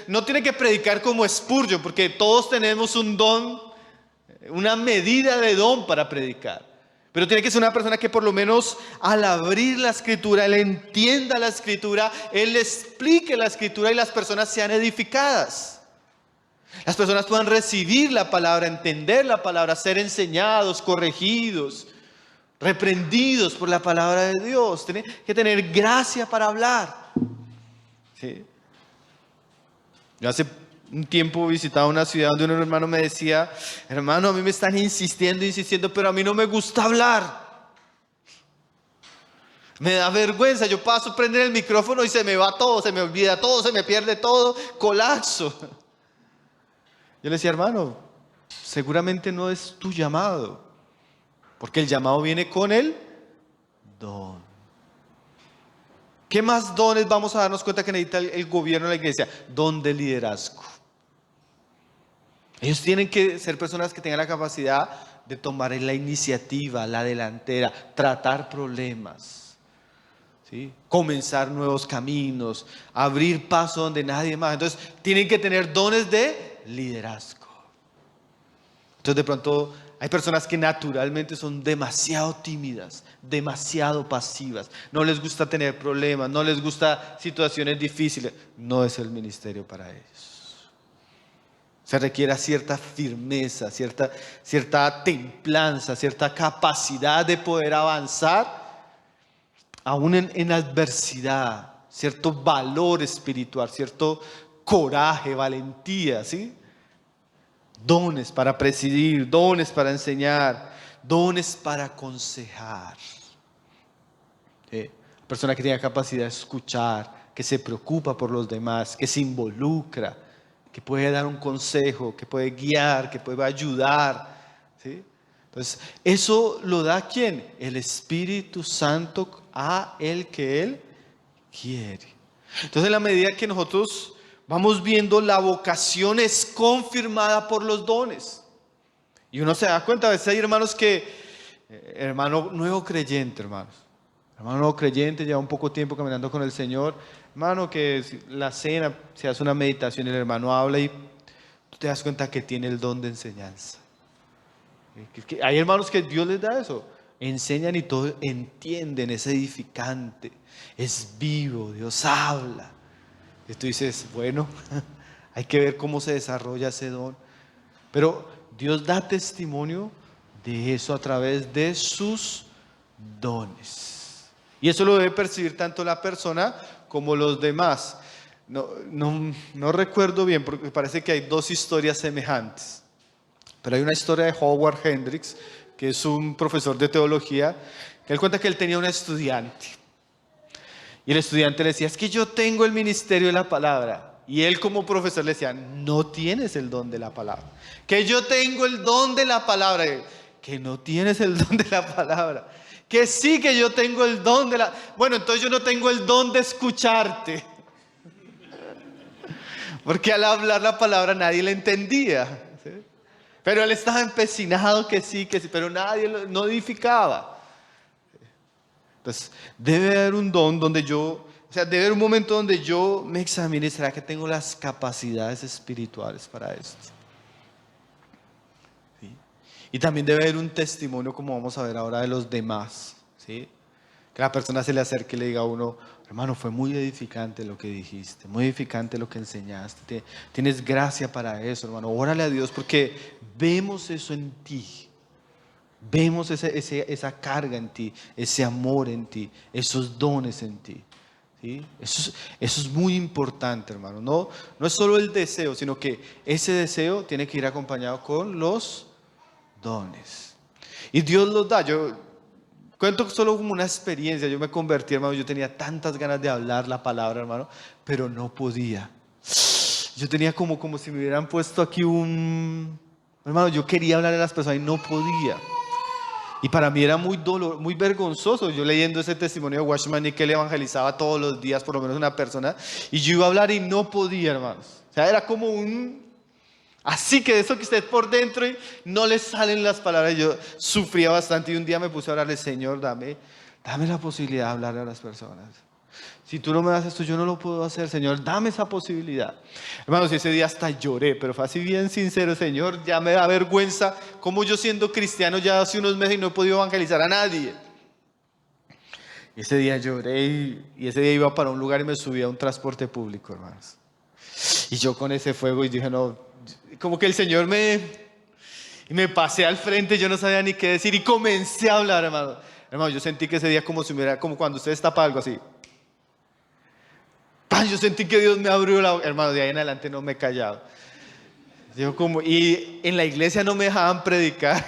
No tienen que predicar como Spurgeon, porque todos tenemos un don, una medida de don para predicar. Pero tiene que ser una persona que por lo menos al abrir la escritura, él entienda la escritura, él explique la escritura y las personas sean edificadas. Las personas puedan recibir la palabra, entender la palabra, ser enseñados, corregidos, reprendidos por la palabra de Dios. Tienen que tener gracia para hablar. ¿Sí? Yo hace un tiempo visitaba una ciudad donde un hermano me decía: hermano, a mí me están insistiendo, pero a mí no me gusta hablar. Me da vergüenza, yo paso, prender el micrófono y se me va todo, se me olvida todo, se me pierde todo, colapso. Yo le decía: hermano, seguramente no es tu llamado, porque el llamado viene con el don. ¿Qué más dones vamos a darnos cuenta que necesita el gobierno de la iglesia? Don de liderazgo. Ellos tienen que ser personas que tengan la capacidad de tomar la iniciativa, la delantera, tratar problemas, ¿sí? Comenzar nuevos caminos, abrir paso donde nadie más. Entonces tienen que tener dones de liderazgo. Entonces de pronto hay personas que naturalmente son demasiado tímidas, demasiado pasivas, no les gusta tener problemas, no les gusta situaciones difíciles. No es el ministerio para ellos. Se requiere cierta firmeza, cierta templanza, cierta capacidad de poder avanzar aún en adversidad, cierto valor espiritual, cierto coraje, valentía, ¿sí? Dones para presidir, dones para enseñar, dones para aconsejar. Persona que tiene capacidad de escuchar, que se preocupa por los demás, que se involucra, que puede dar un consejo, que puede guiar, que puede ayudar, ¿sí? Entonces, eso lo da ¿quién? El Espíritu Santo a el que Él quiere. Entonces, en la medida que nosotros vamos viendo, la vocación es confirmada por los dones. Y uno se da cuenta, a veces hay hermanos hermano nuevo creyente, hermano nuevo creyente, lleva un poco tiempo caminando con el Señor, hermano, que la cena, se hace una meditación, el hermano habla y tú te das cuenta que tiene el don de enseñanza. Hay hermanos que Dios les da eso, enseñan y todo entienden, es edificante, es vivo, Dios habla. Y tú dices, bueno, hay que ver cómo se desarrolla ese don. Pero Dios da testimonio de eso a través de sus dones. Y eso lo debe percibir tanto la persona como los demás. No recuerdo bien, porque parece que hay dos historias semejantes. Pero hay una historia de Howard Hendricks, que es un profesor de teología, que él cuenta que él tenía un estudiante. Y el estudiante le decía, es que yo tengo el ministerio de la palabra. Y él como profesor le decía, no tienes el don de la palabra. Que yo tengo el don de la palabra. Que no tienes el don de la palabra. Que sí, que yo tengo el don de la... Bueno, entonces yo no tengo el don de escucharte. Porque al hablar la palabra nadie le entendía, ¿sí? Pero él estaba empecinado que sí, pero nadie no edificaba. Entonces, debe haber un don donde debe haber un momento donde yo me examine, ¿será que tengo las capacidades espirituales para esto? ¿Sí? Y también debe haber un testimonio, como vamos a ver ahora, de los demás, ¿sí? Que la persona se le acerque y le diga a uno, hermano, fue muy edificante lo que dijiste, muy edificante lo que enseñaste, tienes gracia para eso, hermano, órale a Dios porque vemos eso en ti. Vemos esa carga en ti, ese amor en ti, esos dones en ti, ¿sí? Eso es muy importante, hermano. No es solo el deseo, sino que ese deseo tiene que ir acompañado con los dones. Y Dios los da. Yo cuento solo como una experiencia. Yo me convertí, hermano. Yo tenía tantas ganas de hablar la palabra, hermano, pero no podía. Yo tenía como si me hubieran puesto aquí un... Hermano, yo quería hablar a las personas y no podía. Y para mí era muy vergonzoso. Yo leyendo ese testimonio de Watchman y que él evangelizaba todos los días, por lo menos una persona, y yo iba a hablar y no podía, hermanos. O sea, era como un... Así que eso que usted por dentro y no le salen las palabras. Yo sufría bastante y un día me puse a orarle, Señor, dame la posibilidad de hablar a las personas. Si tú no me das esto, yo no lo puedo hacer, Señor, dame esa posibilidad. Hermanos, ese día hasta lloré, pero fue así bien sincero, Señor, ya me da vergüenza como yo siendo cristiano ya hace unos meses y no he podido evangelizar a nadie. Y ese día lloré y ese día iba para un lugar y me subí a un transporte público, hermanos. Y yo con ese fuego y dije, no, como que el Señor me pasé al frente, yo no sabía ni qué decir y comencé a hablar, hermano. Hermano, yo sentí que ese día como cuando usted tapa algo así. Yo sentí que Dios me abrió la boca. Hermano, de ahí en adelante no me he callado. Y en la iglesia no me dejaban predicar.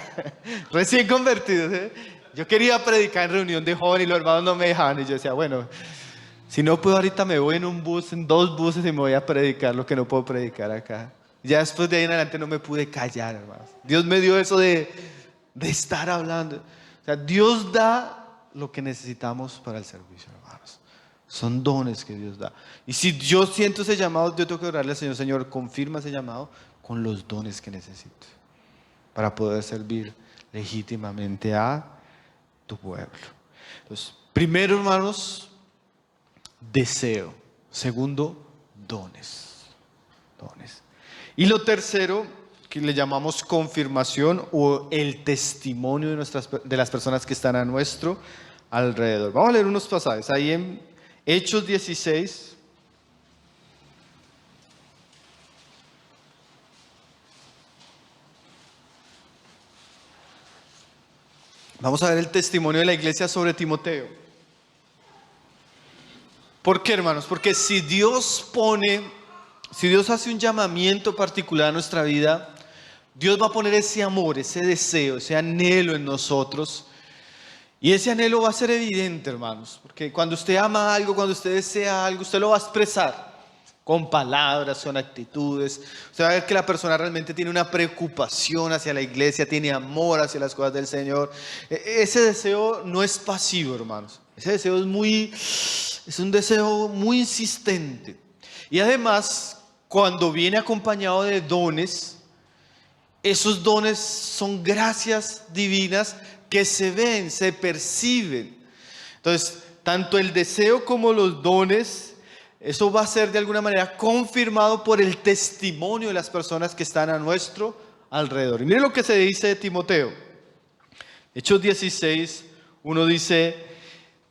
Recién convertidos, ¿eh? Yo quería predicar en reunión de jóvenes y los hermanos no me dejaban. Y yo decía, bueno, si no puedo ahorita me voy en un bus, en 2 buses y me voy a predicar lo que no puedo predicar acá. Ya después de ahí en adelante no me pude callar, hermanos. Dios me dio eso de estar hablando. O sea, Dios da lo que necesitamos para el servicio, hermanos. Son dones que Dios da. Y si yo siento ese llamado, yo tengo que orarle al Señor, Señor, confirma ese llamado con los dones que necesito para poder servir legítimamente a tu pueblo. Entonces, primero, hermanos, deseo. Segundo, dones. Y lo tercero, que le llamamos confirmación o el testimonio de las personas que están a nuestro alrededor. Vamos a leer unos pasajes ahí en Hechos 16. Vamos a ver el testimonio de la iglesia sobre Timoteo. ¿Por qué, hermanos? Porque si Dios hace un llamamiento particular a nuestra vida, Dios va a poner ese amor, ese deseo, ese anhelo en nosotros. Y ese anhelo va a ser evidente, hermanos, porque cuando usted ama algo, cuando usted desea algo, usted lo va a expresar con palabras, con actitudes. Usted va a ver que la persona realmente tiene una preocupación hacia la iglesia, tiene amor hacia las cosas del Señor. Ese deseo no es pasivo, hermanos. Ese deseo es un deseo muy insistente. Y además, cuando viene acompañado de dones, esos dones son gracias divinas que se ven, se perciben. Entonces, tanto el deseo como los dones, eso va a ser de alguna manera confirmado por el testimonio de las personas que están a nuestro alrededor. Y miren lo que se dice de Timoteo. Hechos 16, uno dice: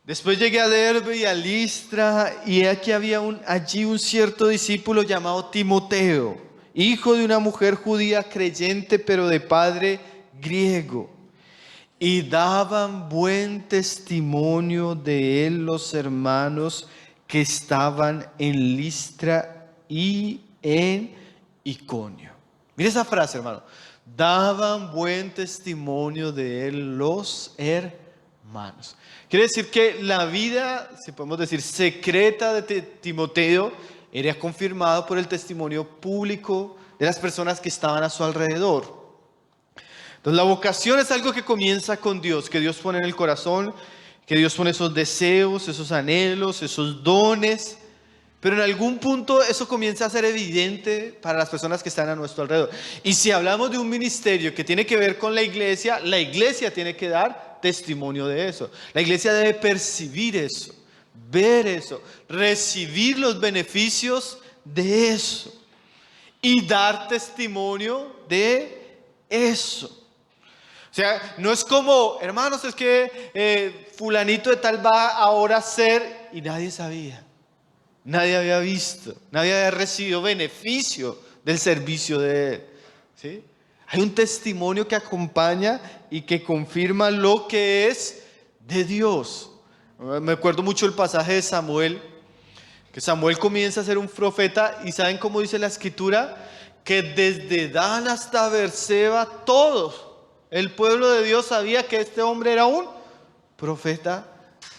después llegué a Derbe y a Listra, y aquí había allí un cierto discípulo llamado Timoteo, hijo de una mujer judía creyente, pero de padre griego. Y daban buen testimonio de él los hermanos que estaban en Listra y en Iconio. Mira esa frase, hermano. Daban buen testimonio de él los hermanos. Quiere decir que la vida, si podemos decir, secreta de Timoteo era confirmada por el testimonio público de las personas que estaban a su alrededor. Entonces, la vocación es algo que comienza con Dios, que Dios pone en el corazón, que Dios pone esos deseos, esos anhelos, esos dones, pero en algún punto eso comienza a ser evidente para las personas que están a nuestro alrededor. Y si hablamos de un ministerio que tiene que ver con la iglesia tiene que dar testimonio de eso. La iglesia debe percibir eso, ver eso, recibir los beneficios de eso y dar testimonio de eso. O sea, no es como, hermanos, es que fulanito de tal va ahora a ser, y nadie sabía, nadie había visto, nadie había recibido beneficio del servicio de él, ¿sí? Hay un testimonio que acompaña y que confirma lo que es de Dios. Me acuerdo mucho el pasaje de Samuel, que Samuel comienza a ser un profeta, y ¿saben cómo dice la escritura? Que desde Dan hasta Beerseba todos El pueblo de Dios sabía que este hombre era un profeta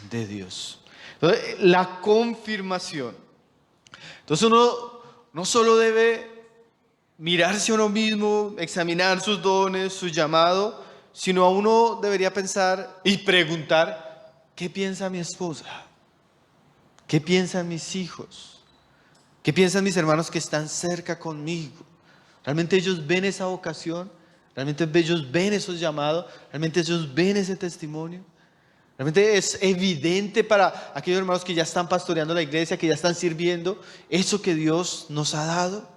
de Dios. Entonces, la confirmación. Entonces uno no solo debe mirarse a uno mismo, examinar sus dones, su llamado, sino a uno debería pensar y preguntar, ¿qué piensa mi esposa? ¿Qué piensan mis hijos? ¿Qué piensan mis hermanos que están cerca conmigo? ¿Realmente ellos ven esa vocación? ¿Realmente ellos ven esos llamados? ¿Realmente ellos ven ese testimonio? ¿Realmente es evidente para aquellos hermanos que ya están pastoreando la iglesia, que ya están sirviendo, eso que Dios nos ha dado?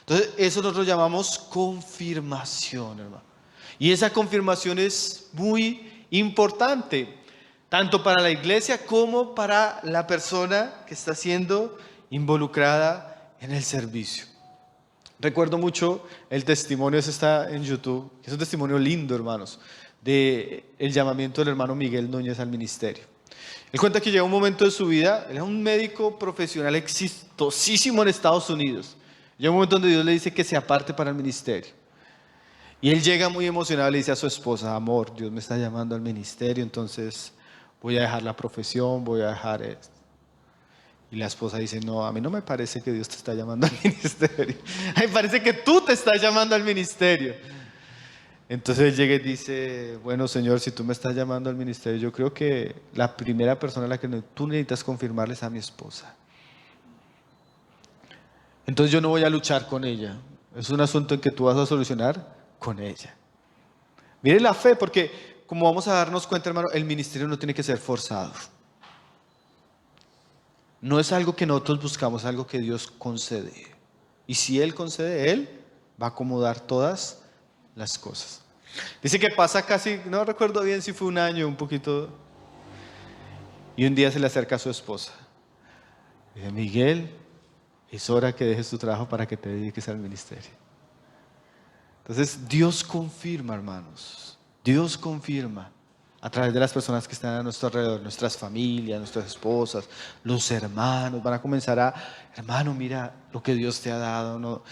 Entonces, eso nosotros llamamos confirmación, hermano. Y esa confirmación es muy importante, tanto para la iglesia como para la persona que está siendo involucrada en el servicio. Recuerdo mucho el testimonio, ese está en YouTube, es un testimonio lindo, hermanos, del llamamiento del hermano Miguel Núñez al ministerio. Él cuenta que llegó un momento de su vida, él era un médico profesional exitosísimo en Estados Unidos. Llega un momento donde Dios le dice que se aparte para el ministerio. Y él llega muy emocionado y le dice a su esposa, amor, Dios me está llamando al ministerio, entonces voy a dejar la profesión, voy a dejar esto. Y la esposa dice, no, a mí no me parece que Dios te está llamando al ministerio. A mí me parece que tú te estás llamando al ministerio. Entonces él llega y dice, bueno, Señor, si tú me estás llamando al ministerio, yo creo que la primera persona a la que tú necesitas confirmarle es a mi esposa. Entonces yo no voy a luchar con ella. Es un asunto en que tú vas a solucionar con ella. Mire la fe, porque como vamos a darnos cuenta, hermano, el ministerio no tiene que ser forzado. No es algo que nosotros buscamos, es algo que Dios concede. Y si Él concede, Él va a acomodar todas las cosas. Dice que pasa casi, no recuerdo bien si fue un año, un poquito. Y un día se le acerca a su esposa. Dice, Miguel, es hora que dejes tu trabajo para que te dediques al ministerio. Entonces Dios confirma, hermanos. Dios confirma a través de las personas que están a nuestro alrededor, nuestras familias, nuestras esposas, los hermanos. Van a comenzar a, hermano, mira lo que Dios te ha dado, ¿no?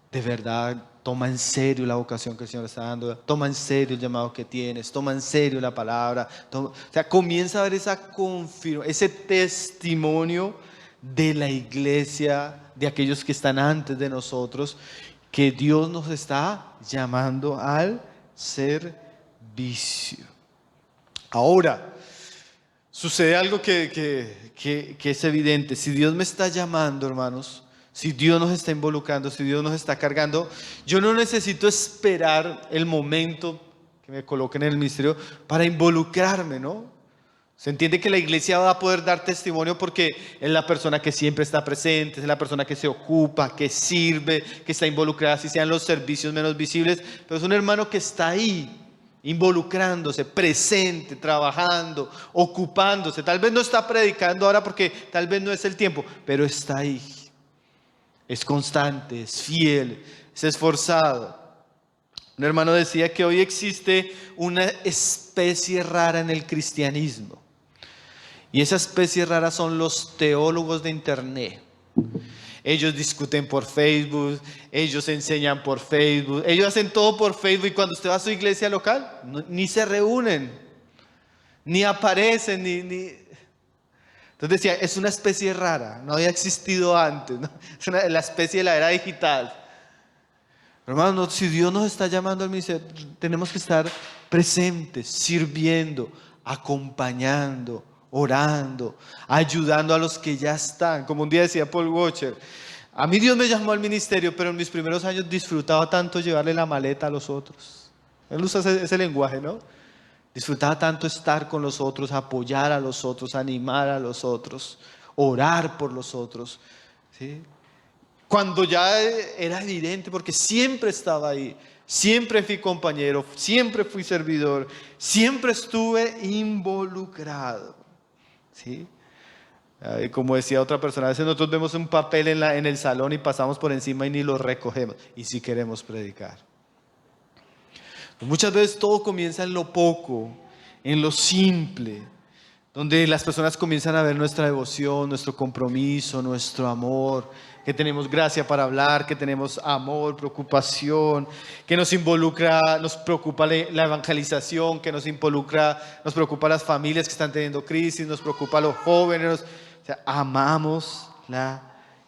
De verdad, toma en serio la vocación que el Señor está dando, toma en serio el llamado que tienes, toma en serio la palabra. O sea, comienza a ver esa confirmación, ese testimonio de la iglesia, de aquellos que están antes de nosotros, que Dios nos está llamando al servicio. Ahora, sucede algo que es evidente. Si Dios me está llamando, hermanos, si Dios nos está involucrando, si Dios nos está cargando, yo no necesito esperar el momento que me coloquen en el ministerio para involucrarme, ¿no? Se entiende que la iglesia va a poder dar testimonio porque es la persona que siempre está presente, es la persona que se ocupa, que sirve, que está involucrada, si sean los servicios menos visibles, pero es un hermano que está ahí, involucrándose, presente, trabajando, ocupándose. Tal vez no está predicando ahora porque tal vez no es el tiempo, pero está ahí. Es constante, es fiel, es esforzado. Un hermano decía que hoy existe una especie rara en el cristianismo. Y esa especie rara son los teólogos de internet. Ellos discuten por Facebook, ellos enseñan por Facebook, ellos hacen todo por Facebook y cuando usted va a su iglesia local, ni se reúnen, ni aparecen, Entonces decía, es una especie rara, no había existido antes, ¿no? Es la especie de la era digital. Hermanos, si Dios nos está llamando al ministerio, tenemos que estar presentes, sirviendo, acompañando, orando, ayudando a los que ya están. Como un día decía Paul Washer, a mí Dios me llamó al ministerio, pero en mis primeros años disfrutaba tanto llevarle la maleta a los otros. Él usa ese lenguaje, ¿no? Disfrutaba tanto estar con los otros, apoyar a los otros, animar a los otros, orar por los otros, ¿sí? Cuando ya era evidente, porque siempre estaba ahí, siempre fui compañero, siempre fui servidor, siempre estuve involucrado, ¿sí? Como decía otra persona, a veces nosotros vemos un papel en el salón y pasamos por encima y ni lo recogemos, y si queremos predicar. Muchas veces todo comienza en lo poco, en lo simple, donde las personas comienzan a ver nuestra devoción, nuestro compromiso, nuestro amor, que tenemos gracia para hablar, que tenemos amor, preocupación, que nos involucra, nos preocupa la evangelización, que nos preocupa las familias que están teniendo crisis, nos preocupa a los jóvenes, o sea, amamos la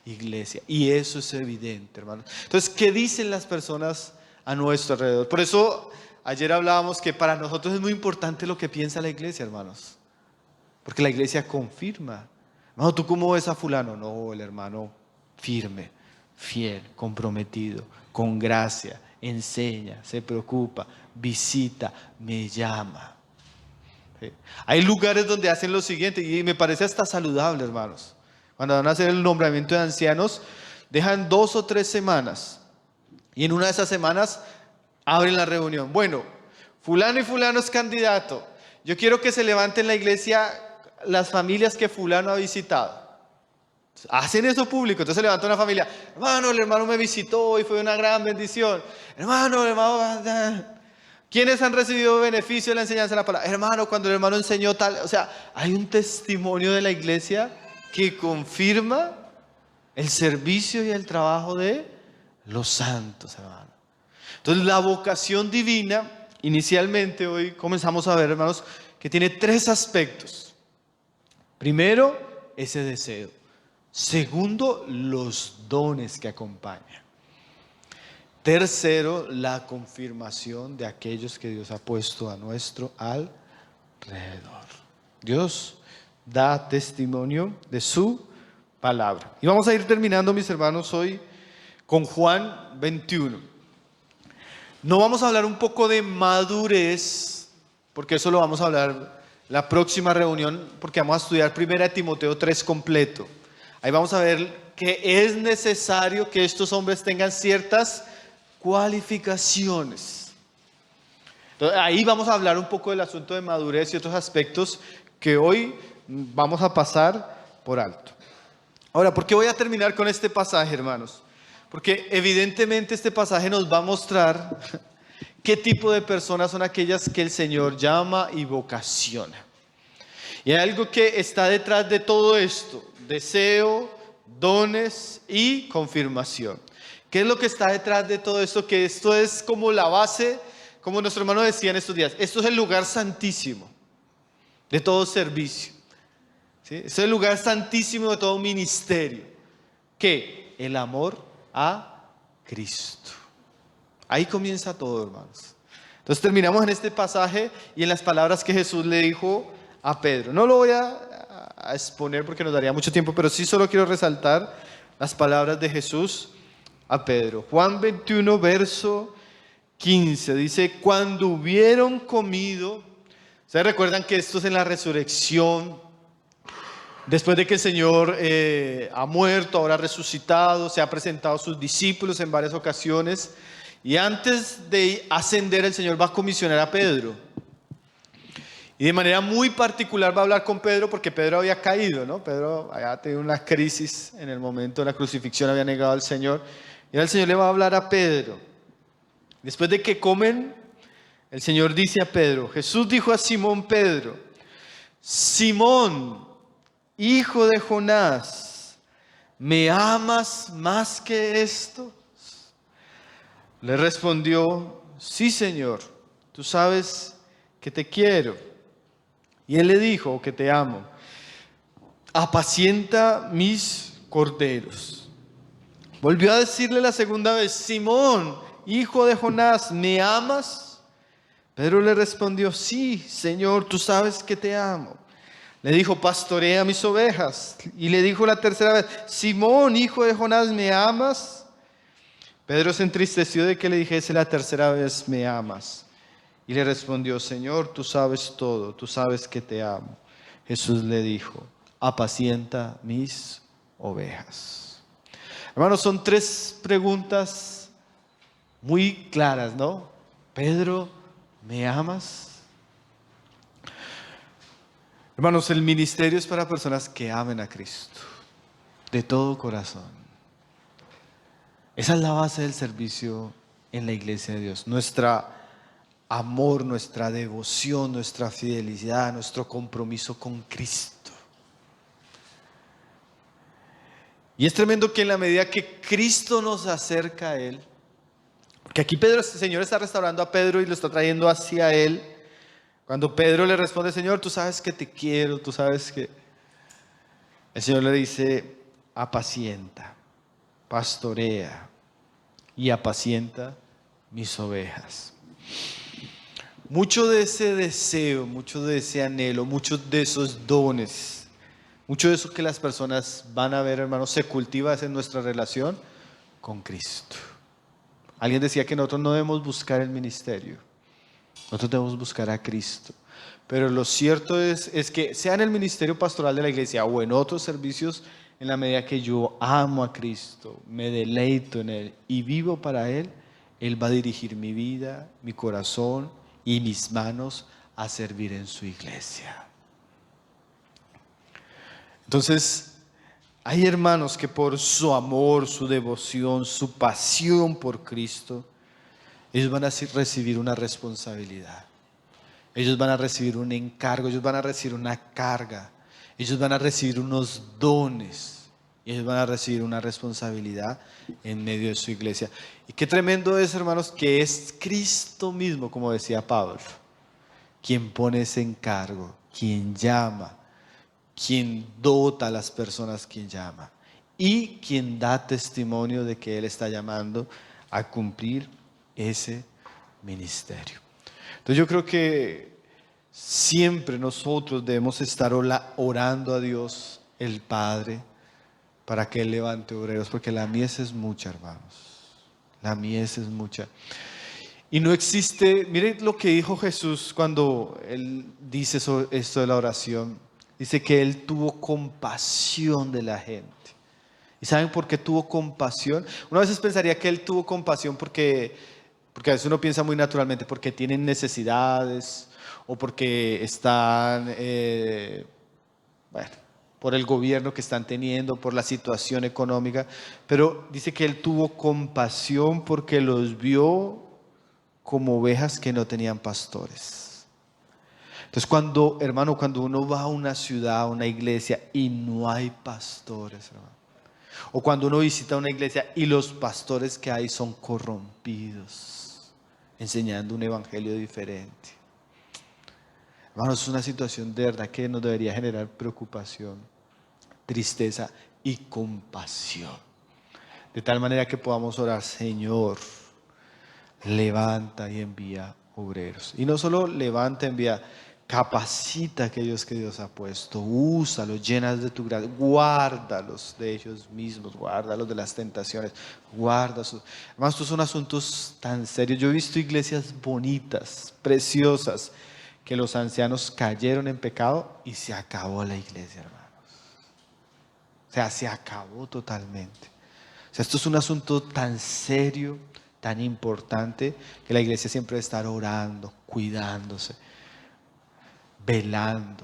iglesia y eso es evidente, hermanos. Entonces, ¿qué dicen las personas a nuestro alrededor? Por eso ayer hablábamos que para nosotros es muy importante lo que piensa la iglesia, hermanos, porque la iglesia confirma. Hermano, ¿tú cómo ves a fulano? No, el hermano firme, fiel, comprometido, con gracia, enseña, se preocupa, visita, me llama. ¿Sí? Hay lugares donde hacen lo siguiente y me parece hasta saludable, hermanos. Cuando van a hacer el nombramiento de ancianos, dejan 2 o 3 semanas y en una de esas semanas abren la reunión. Bueno, fulano y fulano es candidato. Yo quiero que se levanten en la iglesia las familias que fulano ha visitado. Hacen eso público, entonces se levanta una familia. Hermano, el hermano me visitó y fue una gran bendición. Hermano, ¿quiénes han recibido beneficio de la enseñanza de la palabra? Hermano, cuando el hermano enseñó tal, o sea, hay un testimonio de la iglesia que confirma el servicio y el trabajo de los santos, hermano. Entonces, la vocación divina, inicialmente hoy comenzamos a ver, hermanos, que tiene 3 aspectos. Primero, ese deseo. Segundo, los dones que acompañan. Tercero, la confirmación de aquellos que Dios ha puesto a nuestro alrededor. Dios da testimonio de su palabra. Y vamos a ir terminando, mis hermanos, hoy con Juan 21. No vamos a hablar un poco de madurez, porque eso lo vamos a hablar la próxima reunión, porque vamos a estudiar 1 Timoteo 3 completo. Ahí vamos a ver que es necesario que estos hombres tengan ciertas cualificaciones. Entonces, ahí vamos a hablar un poco del asunto de madurez y otros aspectos que hoy vamos a pasar por alto. Ahora, ¿por qué voy a terminar con este pasaje, hermanos? Porque evidentemente este pasaje nos va a mostrar qué tipo de personas son aquellas que el Señor llama y vocaciona. Y hay algo que está detrás de todo esto: deseo, dones y confirmación. ¿Qué es lo que está detrás de todo esto? Que esto es como la base, como nuestro hermano decía en estos días, esto es el lugar santísimo de todo servicio. ¿Sí? Esto es el lugar santísimo de todo ministerio. ¿Qué? El amor a Cristo. Ahí comienza todo, hermanos. Entonces terminamos en este pasaje y en las palabras que Jesús le dijo a Pedro. No lo voy a exponer porque nos daría mucho tiempo, pero sí solo quiero resaltar las palabras de Jesús a Pedro. Juan 21, verso 15, dice: cuando hubieron comido, ¿ustedes recuerdan que esto es en la resurrección? Después de que el Señor ha muerto, ahora ha resucitado, se ha presentado a sus discípulos en varias ocasiones, y antes de ascender el Señor va a comisionar a Pedro. Y de manera muy particular va a hablar con Pedro porque Pedro había caído, ¿no? Pedro había tenido una crisis en el momento de la crucifixión, había negado al Señor. Y ahora el Señor le va a hablar a Pedro. Después de que comen, el Señor dice a Pedro, Jesús dijo a Simón Pedro: Simón, hijo de Jonás, ¿me amas más que esto? Le respondió: sí, Señor, tú sabes que te quiero. Y él le dijo: que te amo. Apacienta mis corderos. Volvió a decirle la segunda vez: Simón, hijo de Jonás, ¿me amas? Pedro le respondió: sí, Señor, tú sabes que te amo. Le dijo: pastorea mis ovejas. Y le dijo la tercera vez: Simón, hijo de Jonás, ¿me amas? Pedro se entristeció de que le dijese la tercera vez: ¿me amas? Y le respondió: Señor, tú sabes todo, tú sabes que te amo. Jesús le dijo: apacienta mis ovejas. Hermanos, son 3 preguntas muy claras, ¿no? Pedro, ¿me amas? Hermanos, el ministerio es para personas que amen a Cristo de todo corazón. Esa es la base del servicio en la iglesia de Dios. Nuestra amor, nuestra devoción, nuestra fidelidad, nuestro compromiso con Cristo. Y es tremendo que en la medida que Cristo nos acerca a Él, porque aquí Pedro, el Señor está restaurando a Pedro y lo está trayendo hacia Él. Cuando Pedro le responde: Señor, tú sabes que te quiero, tú sabes que... El Señor le dice: apacienta, pastorea y apacienta mis ovejas. Mucho de ese deseo, mucho de ese anhelo, muchos de esos dones, mucho de eso que las personas van a ver, hermanos, se cultiva en nuestra relación con Cristo. Alguien decía que nosotros no debemos buscar el ministerio, nosotros debemos buscar a Cristo. Pero lo cierto es que sea en el ministerio pastoral de la iglesia o en otros servicios, en la medida que yo amo a Cristo, me deleito en Él y vivo para Él, Él va a dirigir mi vida, mi corazón y mis manos a servir en su iglesia. Entonces, hay hermanos que por su amor, su devoción, su pasión por Cristo, ellos van a recibir una responsabilidad. Ellos van a recibir un encargo, ellos van a recibir una carga, ellos van a recibir unos dones y ellos van a recibir una responsabilidad en medio de su iglesia. Y qué tremendo es, hermanos, que es Cristo mismo, como decía Pablo, quien pone ese encargo, quien llama, quien dota a las personas, quien llama y quien da testimonio de que Él está llamando a cumplir ese ministerio. Entonces yo creo que siempre nosotros debemos estar orando a Dios, el Padre, para que Él levante obreros, porque la mies es mucha, hermanos. La mies es mucha. Y no existe, miren lo que dijo Jesús cuando Él dice esto de la oración. Dice que Él tuvo compasión de la gente. ¿Y saben por qué tuvo compasión? Una vez pensaría que Él tuvo compasión porque a veces uno piensa muy naturalmente, porque tienen necesidades o porque están, por el gobierno que están teniendo, por la situación económica. Pero dice que Él tuvo compasión porque los vio como ovejas que no tenían pastores. Entonces cuando uno va a una ciudad, a una iglesia y no hay pastores, hermano, o cuando uno visita una iglesia y los pastores que hay son corrompidos, enseñando un evangelio diferente, hermanos, es una situación de verdad que nos debería generar preocupación, tristeza y compasión, de tal manera que podamos orar: Señor, levanta y envía obreros. Y no solo levanta, envía, capacita a aquellos que Dios ha puesto, úsalos, llenas de tu gracia, guárdalos de ellos mismos, guárdalos de las tentaciones, guárdalos. Además, estos son asuntos tan serios. Yo he visto iglesias bonitas, preciosas, que los ancianos cayeron en pecado y se acabó la iglesia, hermanos. O sea, se acabó totalmente. O sea, esto es un asunto tan serio, tan importante, que la iglesia siempre debe estar orando, cuidándose, velando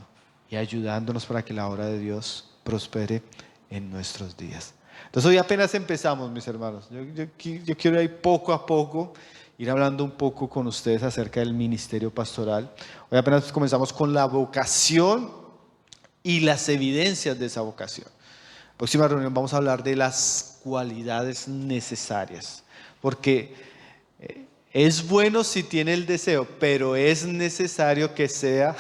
y ayudándonos para que la obra de Dios prospere en nuestros días. Entonces hoy apenas empezamos, mis hermanos. Yo quiero ir poco a poco, ir hablando un poco con ustedes acerca del ministerio pastoral. Hoy apenas comenzamos con la vocación y las evidencias de esa vocación. Próxima reunión vamos a hablar de las cualidades necesarias, porque es bueno si tiene el deseo, pero es necesario que sea,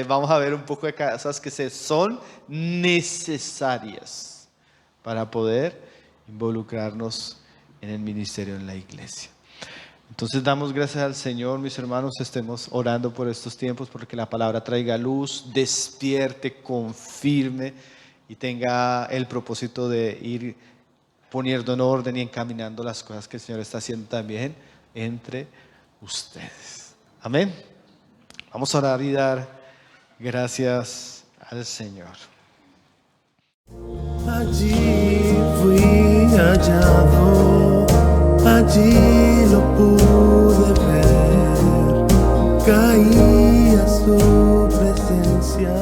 vamos a ver un poco de cosas que son necesarias para poder involucrarnos en el ministerio en la iglesia. Entonces damos gracias al Señor, mis hermanos, estemos orando por estos tiempos, porque la palabra traiga luz, despierte, confirme y tenga el propósito de ir poniendo en orden y encaminando las cosas que el Señor está haciendo también entre ustedes. Amén. Vamos a orar y dar gracias al Señor. Allí fui hallado, allí lo pude ver, caí a su presencia.